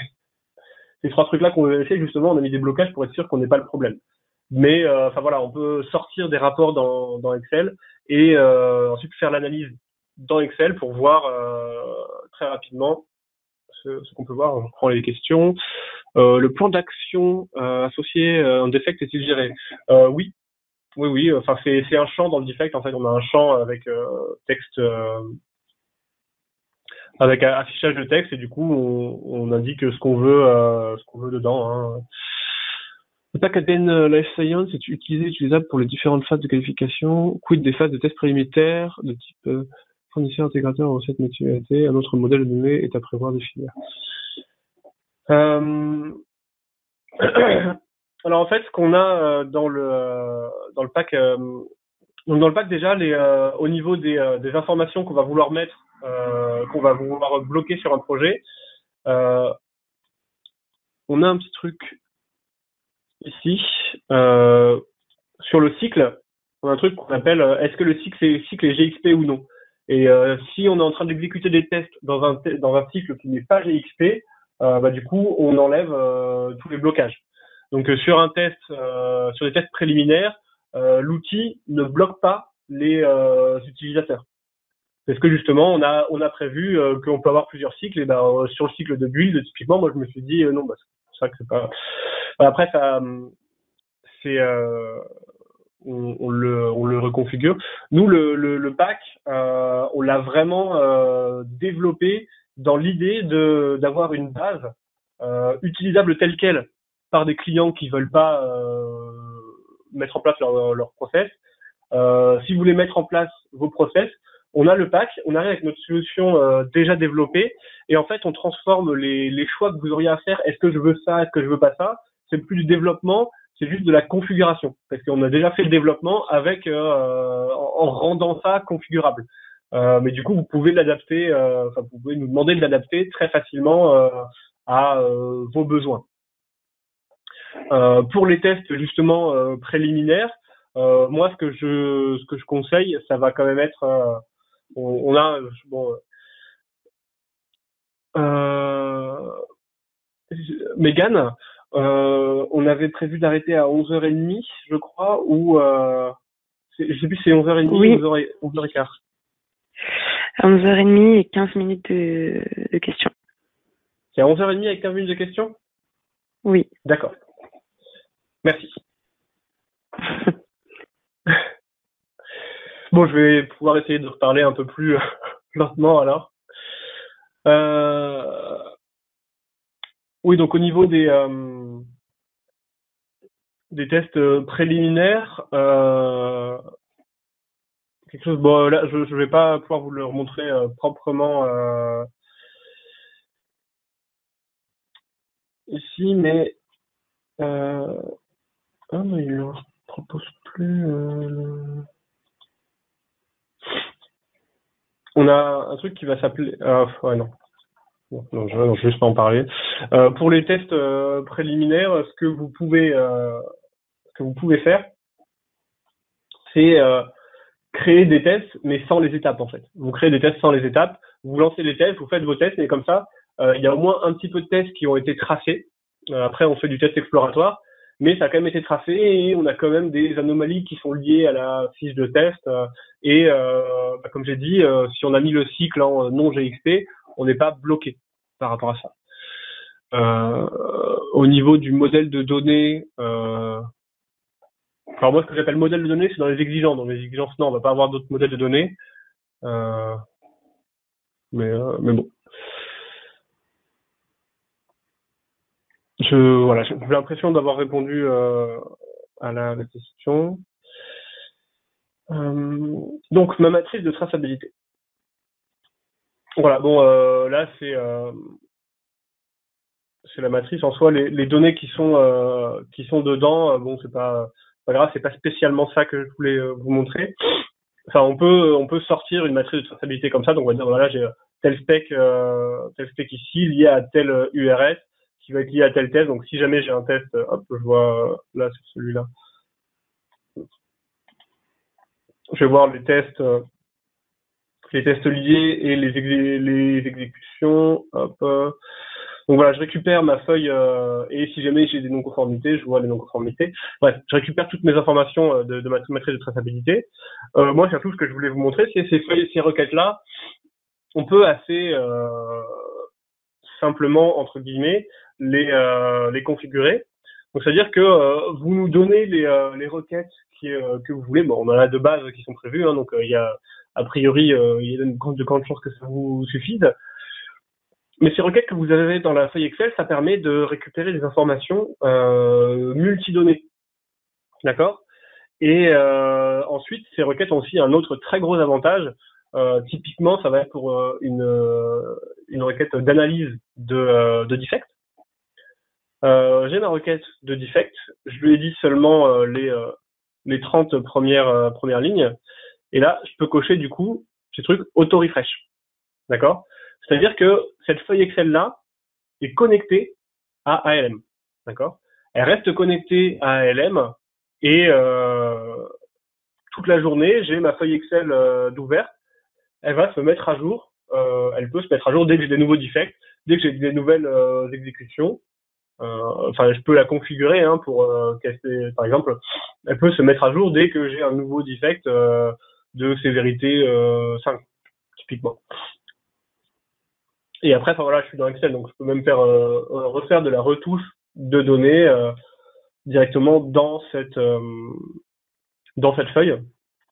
ces trois trucs-là qu'on veut vérifier, justement, on a mis des blocages pour être sûr qu'on n'ait pas le problème. Mais enfin voilà, on peut sortir des rapports dans Excel et ensuite faire l'analyse dans Excel pour voir très rapidement ce qu'on peut voir. Je prends les questions. Le plan d'action associé à un defect est-il géré? Oui, oui. Enfin, c'est un champ dans le defect. En fait, on a un champ avec texte, avec affichage de texte, et du coup, on indique ce qu'on veut dedans. Hein. L'attaque ADN Life Science est utilisable pour les différentes phases de qualification. Quid des phases de tests préliminaires de type fournisseur, intégrateur, recette, maturité. Un autre modèle de données est à prévoir des filières. Alors en fait, ce qu'on a dans le pack Donc dans le pack déjà, au niveau des informations qu'on va vouloir mettre, qu'on va vouloir bloquer sur un projet, euh, on a un petit truc ici sur le cycle. On a un truc qu'on appelle est-ce que le cycle est GXP ou non. Et si on est en train d'exécuter des tests dans un cycle qui n'est pas GXP, bah du coup on enlève tous les blocages. Donc sur des tests préliminaires, l'outil ne bloque pas les utilisateurs. Parce que justement, on a prévu qu'on peut avoir plusieurs cycles. Et ben sur le cycle de build, typiquement, moi je me suis dit non, bah, c'est pour ça que c'est pas. Après, ça, c'est on le reconfigure. Nous, le pack, on l'a vraiment développé dans l'idée d'avoir une base utilisable telle quelle par des clients qui veulent pas mettre en place leur process. Si vous voulez mettre en place vos process, on a le pack, on arrive avec notre solution déjà développée, et en fait on transforme les choix que vous auriez à faire. Est-ce que je veux ça, est-ce que je veux pas ça? C'est plus du développement, c'est juste de la configuration, parce qu'on a déjà fait le développement avec en rendant ça configurable. Mais du coup vous pouvez l'adapter, vous pouvez nous demander de l'adapter très facilement à vos besoins. Pour les tests justement préliminaires, moi ce que je conseille, ça va quand même être on a bon euh, Mégane, on avait prévu d'arrêter à 11h30, je crois, ou je sais plus si c'est 11h30 Oui, ou 11h15. à 11h30 et 15 minutes de questions. C'est à 11h30 avec 15 minutes de questions? Oui. D'accord. Merci. Bon, je vais pouvoir essayer de reparler un peu plus lentement alors. Oui, donc au niveau des tests préliminaires, quelque chose. Bon, là, je vais pas pouvoir vous le remontrer proprement ici, mais ah, mais il ne propose plus. On a un truc qui va s'appeler. Ouais, non. Non, je vais juste pas en parler. Pour les tests préliminaires, ce que vous pouvez faire, c'est créer des tests, mais sans les étapes en fait. Vous créez des tests sans les étapes, vous lancez les tests, vous faites vos tests, mais comme ça, il y a au moins un petit peu de tests qui ont été tracés. Après, on fait du test exploratoire, mais ça a quand même été tracé et on a quand même des anomalies qui sont liées à la fiche de test. Comme j'ai dit, si on a mis le cycle en non GXP, on n'est pas bloqué par rapport à ça. Au niveau du modèle de données, alors moi, ce que j'appelle modèle de données, c'est dans les exigences. Dans les exigences, non, on va pas avoir d'autres modèles de données. Mais bon. Voilà, j'ai l'impression d'avoir répondu à la question. Donc, ma matrice de traçabilité. Voilà, bon, là, c'est la matrice en soi. Les données qui sont dedans, bon, c'est pas grave, c'est pas spécialement ça que je voulais vous montrer. Enfin, on peut sortir une matrice de traçabilité comme ça. Donc, on va dire, voilà, j'ai tel spec ici lié à tel URS qui va être lié à tel test. Donc, si jamais j'ai un test, hop, je vois là sur celui-là. Je vais voir les tests liés et les exécutions. Hop. Donc voilà, je récupère ma feuille et si jamais j'ai des non-conformités, je vois les non-conformités. Bref, je récupère toutes mes informations de ma matrice de traçabilité. Moi, surtout, ce que je voulais vous montrer, c'est ces requêtes-là. On peut assez simplement, entre guillemets, les configurer. Donc, c'est-à-dire que vous nous donnez les requêtes que vous voulez. Bon, on en a de base qui sont prévues, hein, donc il y a a priori, il y a de grandes chances que ça vous suffise. Mais ces requêtes que vous avez dans la feuille Excel, ça permet de récupérer des informations multidonnées. D'accord? Et ensuite, ces requêtes ont aussi un autre très gros avantage. Typiquement, ça va être pour une requête d'analyse de defect. J'ai ma requête de defect. Je lui ai dit seulement les 30 premières lignes. Et là, je peux cocher du coup ce truc auto-refresh. D'accord? C'est-à-dire que cette feuille Excel-là est connectée à ALM. D'accord? Elle reste connectée à ALM et toute la journée, j'ai ma feuille Excel d'ouverte. Elle va se mettre à jour. Elle peut se mettre à jour dès que j'ai des nouveaux defects, dès que j'ai des nouvelles exécutions. Enfin, je peux la configurer pour par exemple, elle peut se mettre à jour dès que j'ai un nouveau defect de sévérité 5, typiquement. Et après, enfin voilà, je suis dans Excel, donc je peux même faire refaire de la retouche de données directement dans cette feuille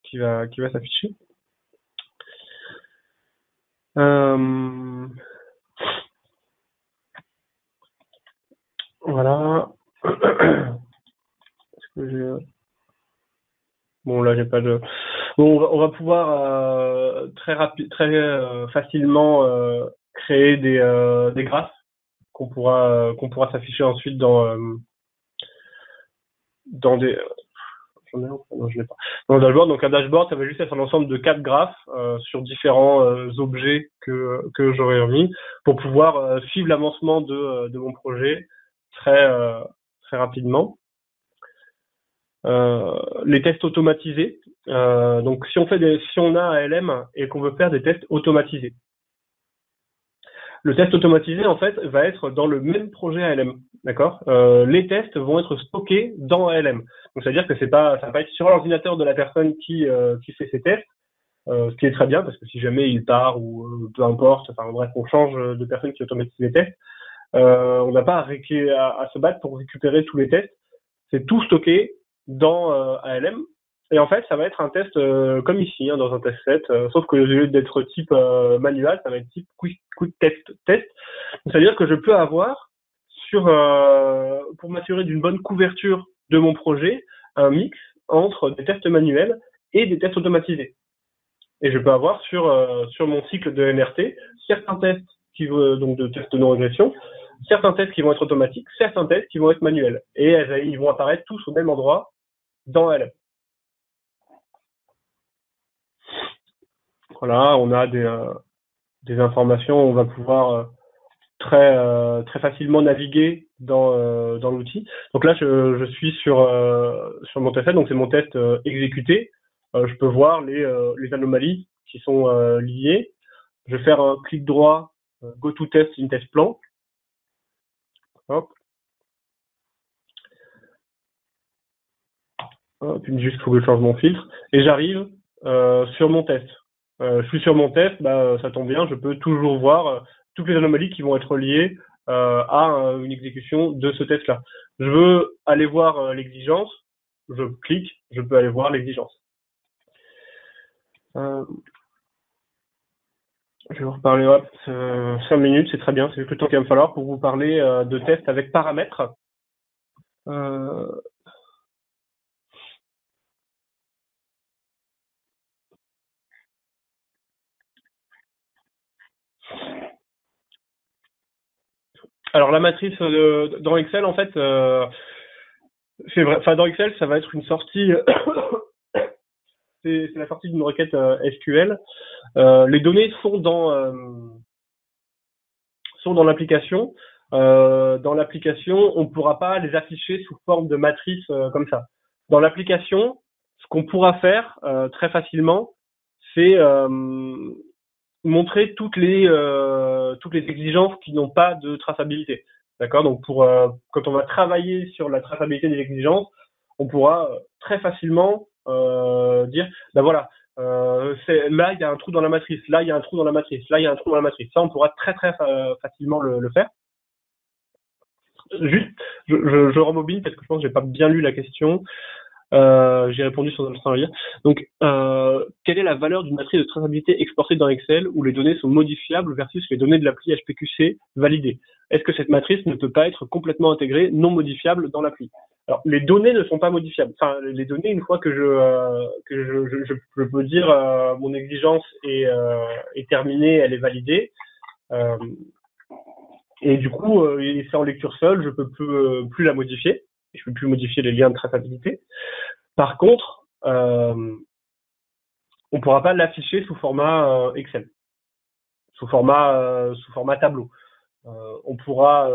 qui va s'afficher. Voilà. Bon, là, j'ai pas de. Bon, on va pouvoir très facilement créer des graphes qu'on pourra s'afficher ensuite dans des. Non, je l'ai pas. Dans un dashboard, donc un dashboard, ça va juste être un ensemble de 4 graphes sur différents objets que j'aurais remis pour pouvoir suivre l'avancement de mon projet très rapidement. Les tests automatisés. Donc si on a ALM et qu'on veut faire des tests automatisés, le test automatisé en fait va être dans le même projet ALM, d'accord. Les tests vont être stockés dans ALM. Donc c'est-à-dire que ça va pas être sur l'ordinateur de la personne qui fait ces tests, ce qui est très bien parce que si jamais il part ou peu importe, enfin bref, on change de personne qui automatise les tests, on n'a pas à se battre pour récupérer tous les tests. C'est tout stocké dans ALM. Et en fait, ça va être un test comme ici, dans un test set, sauf que au lieu d'être type manuel, ça va être type quick test. C'est-à-dire que je peux avoir pour m'assurer d'une bonne couverture de mon projet, un mix entre des tests manuels et des tests automatisés. Et je peux avoir sur mon cycle de MRT certains tests donc de tests de non-régression, certains tests qui vont être automatiques, certains tests qui vont être manuels. Et ils vont apparaître tous au même endroit dans ALM. Voilà, on a des informations, on va pouvoir très facilement naviguer dans l'outil. Donc là, je suis sur mon test, donc c'est mon test exécuté. Je peux voir les anomalies qui sont liées. Je vais faire un clic droit, go to test in test plan. Hop. Puis juste faut que je change mon filtre et j'arrive sur mon test. Je suis sur mon test, ça tombe bien, je peux toujours voir toutes les anomalies qui vont être liées à une exécution de ce test-là. Je veux aller voir l'exigence, je clique, je peux aller voir l'exigence. Je vais vous reparler 5 minutes, c'est très bien, c'est tout le temps qu'il va me falloir pour vous parler de tests avec paramètres. Alors la matrice dans Excel, en fait, c'est vrai. Enfin, dans Excel, ça va être une sortie. C'est la sortie d'une requête SQL. Les données sont dans l'application. Dans l'application, on ne pourra pas les afficher sous forme de matrice comme ça. Dans l'application, ce qu'on pourra faire très facilement, c'est montrer toutes les exigences qui n'ont pas de traçabilité. D'accord? Donc quand on va travailler sur la traçabilité des exigences, on pourra très facilement dire voilà, là il y a un trou dans la matrice, là il y a un trou dans la matrice, là il y a un trou dans la matrice. Ça on pourra très facilement le faire. Juste, je rembobine parce que je pense que j'ai pas bien lu la question. J'ai répondu sans le lire. Donc, quelle est la valeur d'une matrice de traçabilité exportée dans Excel où les données sont modifiables versus les données de l'appli HPQC validées? Est-ce que cette matrice ne peut pas être complètement intégrée, non modifiable dans l'appli? Alors, les données ne sont pas modifiables. Enfin, les données, une fois que je peux dire mon exigence est terminée, elle est validée. Et du coup, c'est en lecture seule, je peux plus la modifier. Je peux plus modifier les liens de traçabilité. Par contre, on pourra pas l'afficher sous format Excel, sous format tableau. On pourra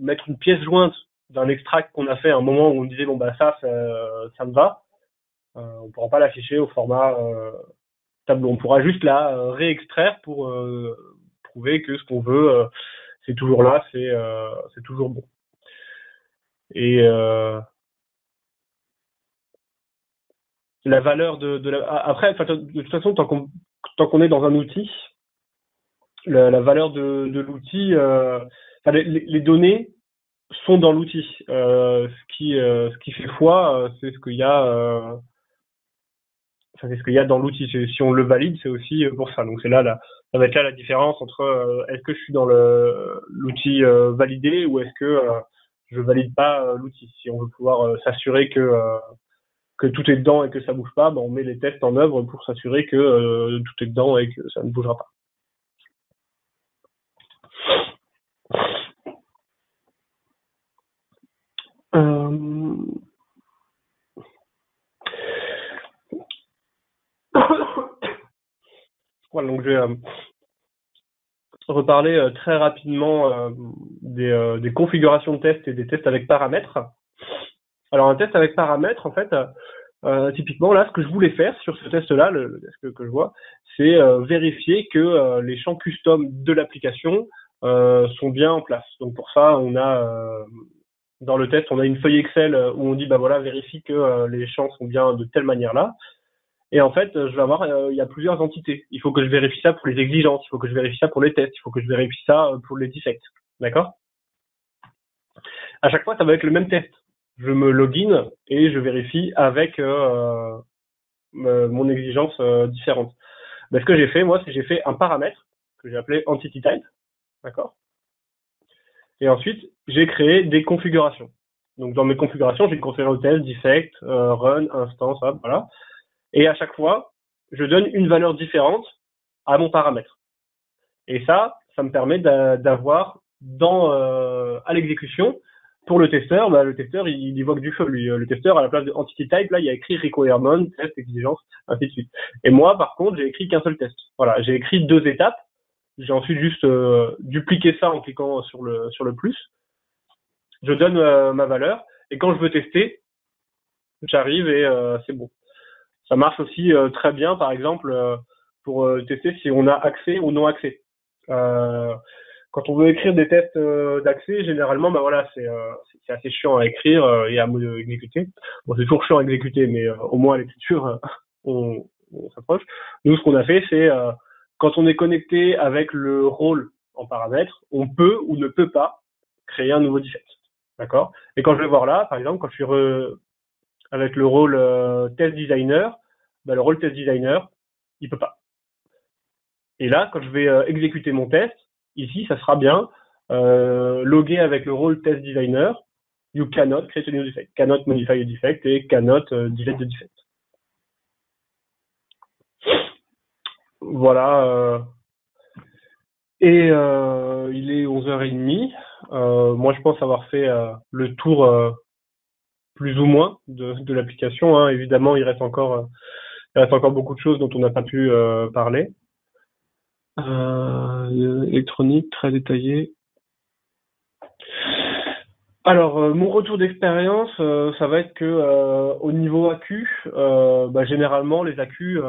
mettre une pièce jointe d'un extract qu'on a fait à un moment où on disait bon bah ça me va. On pourra pas l'afficher au format tableau. On pourra juste la réextraire pour prouver que ce qu'on veut c'est toujours là, c'est toujours bon. Et la valeur après de toute façon tant qu'on est dans un outil, la valeur de l'outil, les données sont dans l'outil. Ce qui fait foi, c'est ce qu'il y a, c'est ce qu'il y a dans l'outil. Si on le valide, c'est aussi pour ça. Donc c'est ça va être là la différence entre est-ce que je suis dans l'outil validé ou est-ce que je valide pas l'outil. Si on veut pouvoir s'assurer que tout est dedans et que ça bouge pas, ben on met les tests en œuvre pour s'assurer que tout est dedans et que ça ne bougera pas. Voilà, donc je vais reparler très rapidement des configurations de tests et des tests avec paramètres. Alors un test avec paramètres, en fait, typiquement là, ce que je voulais faire sur ce test-là, le test que je vois, c'est vérifier que les champs custom de l'application sont bien en place. Donc pour ça, on a dans le test, on a une feuille Excel où on dit bah voilà, vérifie que les champs sont bien de telle manière-là. Et en fait, je vais avoir, il y a plusieurs entités. Il faut que je vérifie ça pour les exigences, il faut que je vérifie ça pour les tests, il faut que je vérifie ça pour les defects. D'accord? À chaque fois, ça va être le même test. Je me login et je vérifie avec mon exigence différente. Ben, ce que j'ai fait, moi, c'est que j'ai fait un paramètre que j'ai appelé entity type. D'accord? Et ensuite, j'ai créé des configurations. Donc, dans mes configurations, j'ai configuré le test, defect, run, instance, voilà. Et à chaque fois, je donne une valeur différente à mon paramètre. Et ça me permet d'avoir à l'exécution, pour le testeur, le testeur, il évoque du feu, lui. Le testeur, à la place de entity type, là, il a écrit requirement, test, exigence, ainsi de suite. Et moi, par contre, j'ai écrit qu'un seul test. Voilà, j'ai écrit 2 étapes. J'ai ensuite juste dupliqué ça en cliquant sur le plus. Je donne ma valeur. Et quand je veux tester, j'arrive et c'est bon. Ça marche aussi très bien, par exemple, pour tester si on a accès ou non accès. Quand on veut écrire des tests d'accès, généralement, voilà, c'est assez chiant à écrire et à exécuter. Bon, c'est toujours chiant à exécuter, mais au moins à l'écriture, on s'approche. Nous, ce qu'on a fait, c'est quand on est connecté avec le rôle en paramètre, on peut ou ne peut pas créer un nouveau defect. D'accord? Et quand je vais voir là, par exemple, quand je suis avec le rôle test designer, le rôle test designer, il peut pas. Et là, quand je vais exécuter mon test, ici, ça sera bien logué avec le rôle test designer. You cannot create a new defect, cannot modify a defect et cannot delete the defect. Voilà. Et il est 11h30. Moi, je pense avoir fait le tour plus ou moins de l'application. Hein. Évidemment, il reste encore beaucoup de choses dont on n'a pas pu parler. Électronique, très détaillé. Alors, mon retour d'expérience, ça va être que au niveau AQ, généralement les AQ,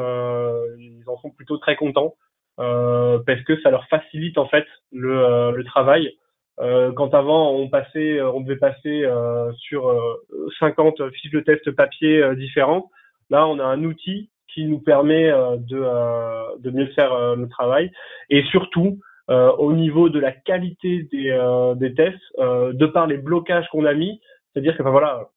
ils en sont plutôt très contents parce que ça leur facilite en fait le travail. Quand avant on devait passer sur 50 fiches de test papier différentes, là on a un outil qui nous permet de mieux faire le travail et surtout au niveau de la qualité des tests, de par les blocages qu'on a mis, c'est-à-dire que voilà,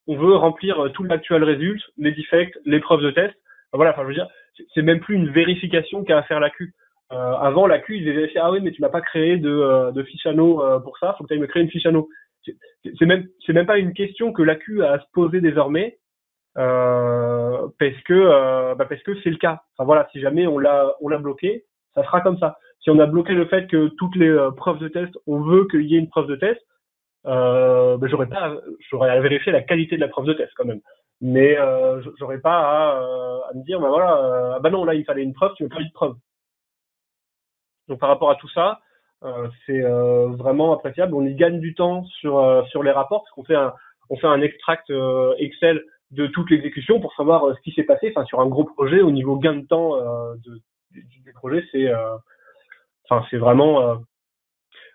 on veut remplir tout l'actual result, les defects, les preuves de test. Voilà, je veux dire, c'est même plus une vérification qu'a à faire l'AQ. Avant, l'AQ, il vérifiait, ah oui, mais tu m'as pas créé de fiche anneau pour ça, faut que tu ailles me créer une fiche anneau. C'est même pas une question que l'AQ a à se poser désormais, parce que c'est le cas. Enfin voilà, si jamais on l'a bloqué, ça sera comme ça. Si on a bloqué le fait que toutes les preuves de test, on veut qu'il y ait une preuve de test, j'aurais à vérifier la qualité de la preuve de test quand même. mais j'aurais pas à me dire, bah voilà, ah bah non, là il fallait une preuve, tu veux pas une preuve. Donc par rapport à tout ça, c'est vraiment appréciable. On y gagne du temps sur les rapports, parce on fait un extract Excel de toute l'exécution pour savoir ce qui s'est passé. Enfin, sur un gros projet, au niveau gain de temps du projet, c'est vraiment.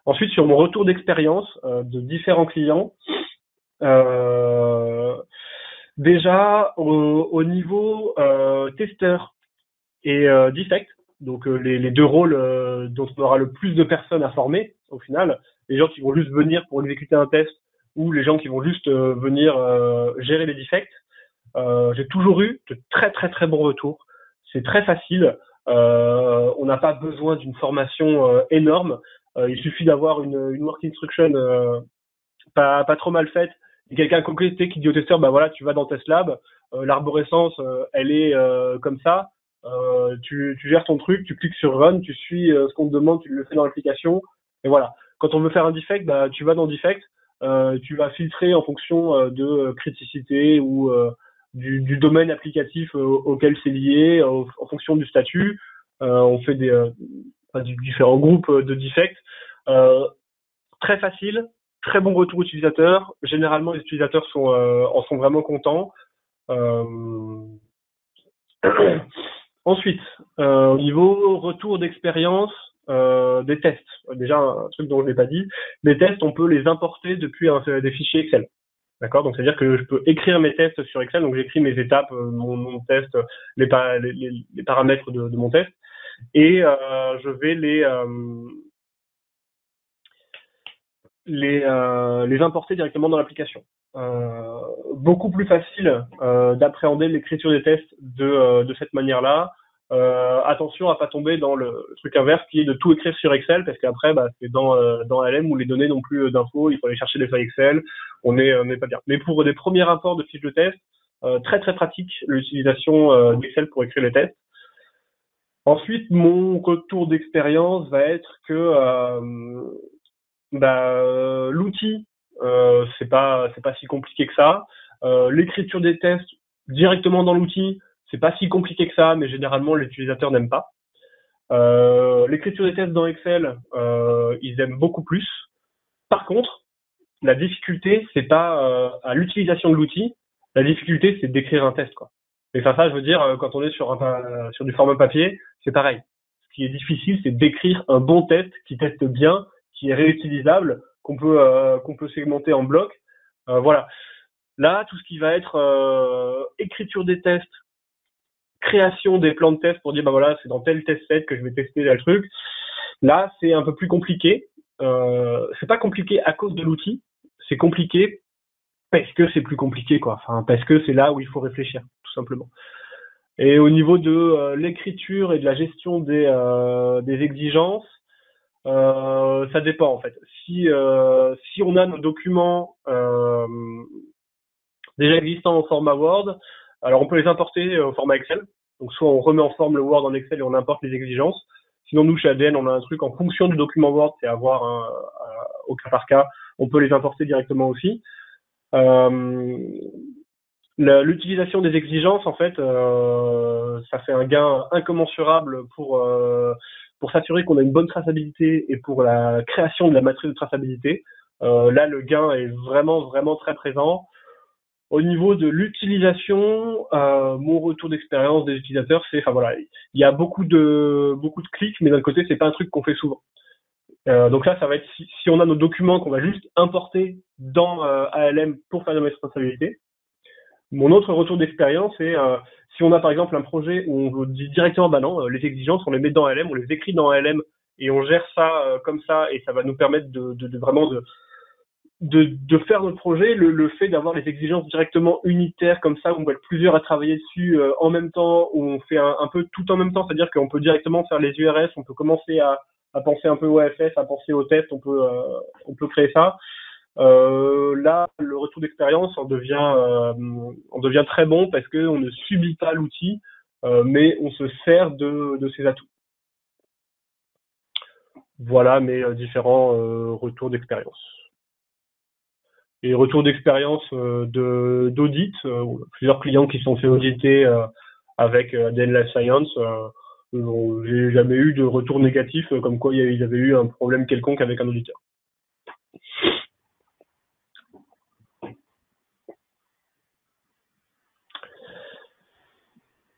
Ensuite, sur mon retour d'expérience de différents clients, euh, déjà au niveau testeur et defect, donc les deux rôles dont on aura le plus de personnes à former au final, les gens qui vont juste venir pour exécuter un test ou les gens qui vont juste venir gérer les defects. J'ai toujours eu de très très très bons retours. C'est très facile. On n'a pas besoin d'une formation énorme. Il suffit d'avoir une work instruction pas trop mal faite. Et quelqu'un concrété qui dit au testeur, bah voilà, tu vas dans Test Lab, l'arborescence, elle est comme ça. Tu gères ton truc, tu cliques sur Run, tu suis ce qu'on te demande, tu le fais dans l'application. Et voilà. Quand on veut faire un defect, bah tu vas dans Defect, tu vas filtrer en fonction de criticité ou du domaine applicatif auquel c'est lié, en fonction du statut. On fait différents groupes de defects. Euh, Très facile, très bon retour utilisateur. Généralement, les utilisateurs en sont vraiment contents. Euh... Ensuite, au niveau retour d'expérience, des tests. Déjà, un truc dont je n'ai pas dit, les tests, on peut les importer depuis des fichiers Excel. D'accord. Donc, c'est-à-dire que je peux écrire mes tests sur Excel. Donc, j'écris mes étapes, mon test, les paramètres de mon test, et je vais les importer directement dans l'application. Beaucoup plus facile d'appréhender l'écriture des tests de cette manière-là. Attention à pas tomber dans le truc inverse qui est de tout écrire sur Excel, parce qu'après bah, c'est dans LM où les données n'ont plus d'infos, il faut aller chercher des feuilles Excel, on n'est pas bien. Mais pour des premiers rapports de fiches de test, très très pratique l'utilisation d'Excel pour écrire les tests. Ensuite, mon retour d'expérience va être que l'outil, c'est pas si compliqué que ça. L'écriture des tests directement dans l'outil, c'est pas si compliqué que ça, mais généralement l'utilisateur n'aime pas. L'écriture des tests dans Excel, ils aiment beaucoup plus. Par contre, la difficulté, c'est pas à l'utilisation de l'outil. La difficulté, c'est d'écrire un test, quoi. Et ça, je veux dire, quand on est sur du format papier, c'est pareil. Ce qui est difficile, c'est d'écrire un bon test qui teste bien, qui est réutilisable, qu'on peut segmenter en blocs. Voilà. Là, tout ce qui va être écriture des tests, création des plans de test pour dire bah voilà, c'est dans tel test set que je vais tester le truc. Là, c'est un peu plus compliqué. C'est pas compliqué à cause de l'outil, c'est compliqué parce que c'est plus compliqué, quoi. Enfin, parce que c'est là où il faut réfléchir, tout simplement. Et au niveau de l'écriture et de la gestion des exigences, ça dépend en fait. Si on a nos documents déjà existants au format Word, alors on peut les importer au format Excel. Donc soit on remet en forme le Word en Excel et on importe les exigences. Sinon nous chez ADN on a un truc en fonction du document Word, c'est à voir au cas par cas. On peut les importer directement aussi. Euh, L'utilisation des exigences, en fait, ça fait un gain incommensurable pour s'assurer qu'on a une bonne traçabilité et pour la création de la matrice de traçabilité. Là, le gain est vraiment, vraiment très présent. Au niveau de l'utilisation, mon retour d'expérience des utilisateurs, enfin voilà, il y a beaucoup de clics, mais d'un côté, c'est pas un truc qu'on fait souvent. Donc là, ça va être si on a nos documents qu'on va juste importer dans ALM pour faire de la traçabilité. Mon autre retour d'expérience, c'est si on a par exemple un projet où on dit directement, bah non, les exigences, on les met dans ALM, on les écrit dans ALM et on gère ça comme ça, et ça va nous permettre de vraiment de faire notre projet. Le fait d'avoir les exigences directement unitaires comme ça, où on va être plusieurs à travailler dessus en même temps, où on fait un peu tout en même temps, c'est-à-dire qu'on peut directement faire les URS, on peut commencer à penser un peu au AFS, à penser au test, on peut créer ça. Là, le retour d'expérience on devient très bon parce qu'on ne subit pas l'outil, mais on se sert de ses atouts. Voilà mes différents retours d'expérience. et retours d'expérience d'audit, plusieurs clients qui se sont fait auditer avec ADN Life Science. J'ai jamais eu de retour négatif comme quoi il y avait eu un problème quelconque avec un auditeur.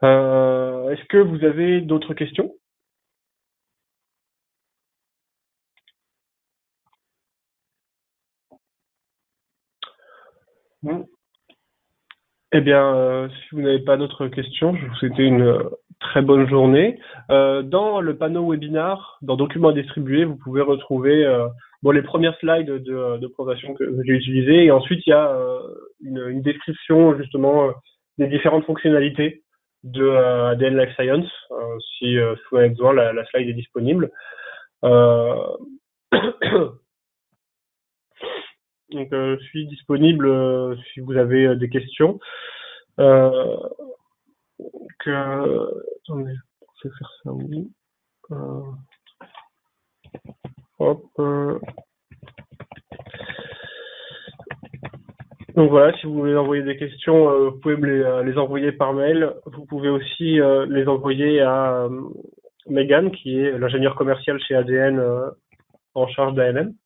Est-ce que vous avez d'autres questions? Bon. Eh bien, si vous n'avez pas d'autres questions, je vous souhaite une très bonne journée. Dans le panneau webinar, dans Documents à distribuer, vous pouvez retrouver les premières slides de présentation que j'ai utilisées. Et ensuite, il y a une description justement des différentes fonctionnalités de ADN Life Science. Si vous en avez besoin, la slide est disponible. Donc, je suis disponible si vous avez des questions. Attendez, je vais faire ça, oui. Hop. Donc voilà, si vous voulez envoyer des questions, vous pouvez me les envoyer par mail. Vous pouvez aussi les envoyer à Megan, qui est l'ingénieur commercial chez ADN en charge d'AMM.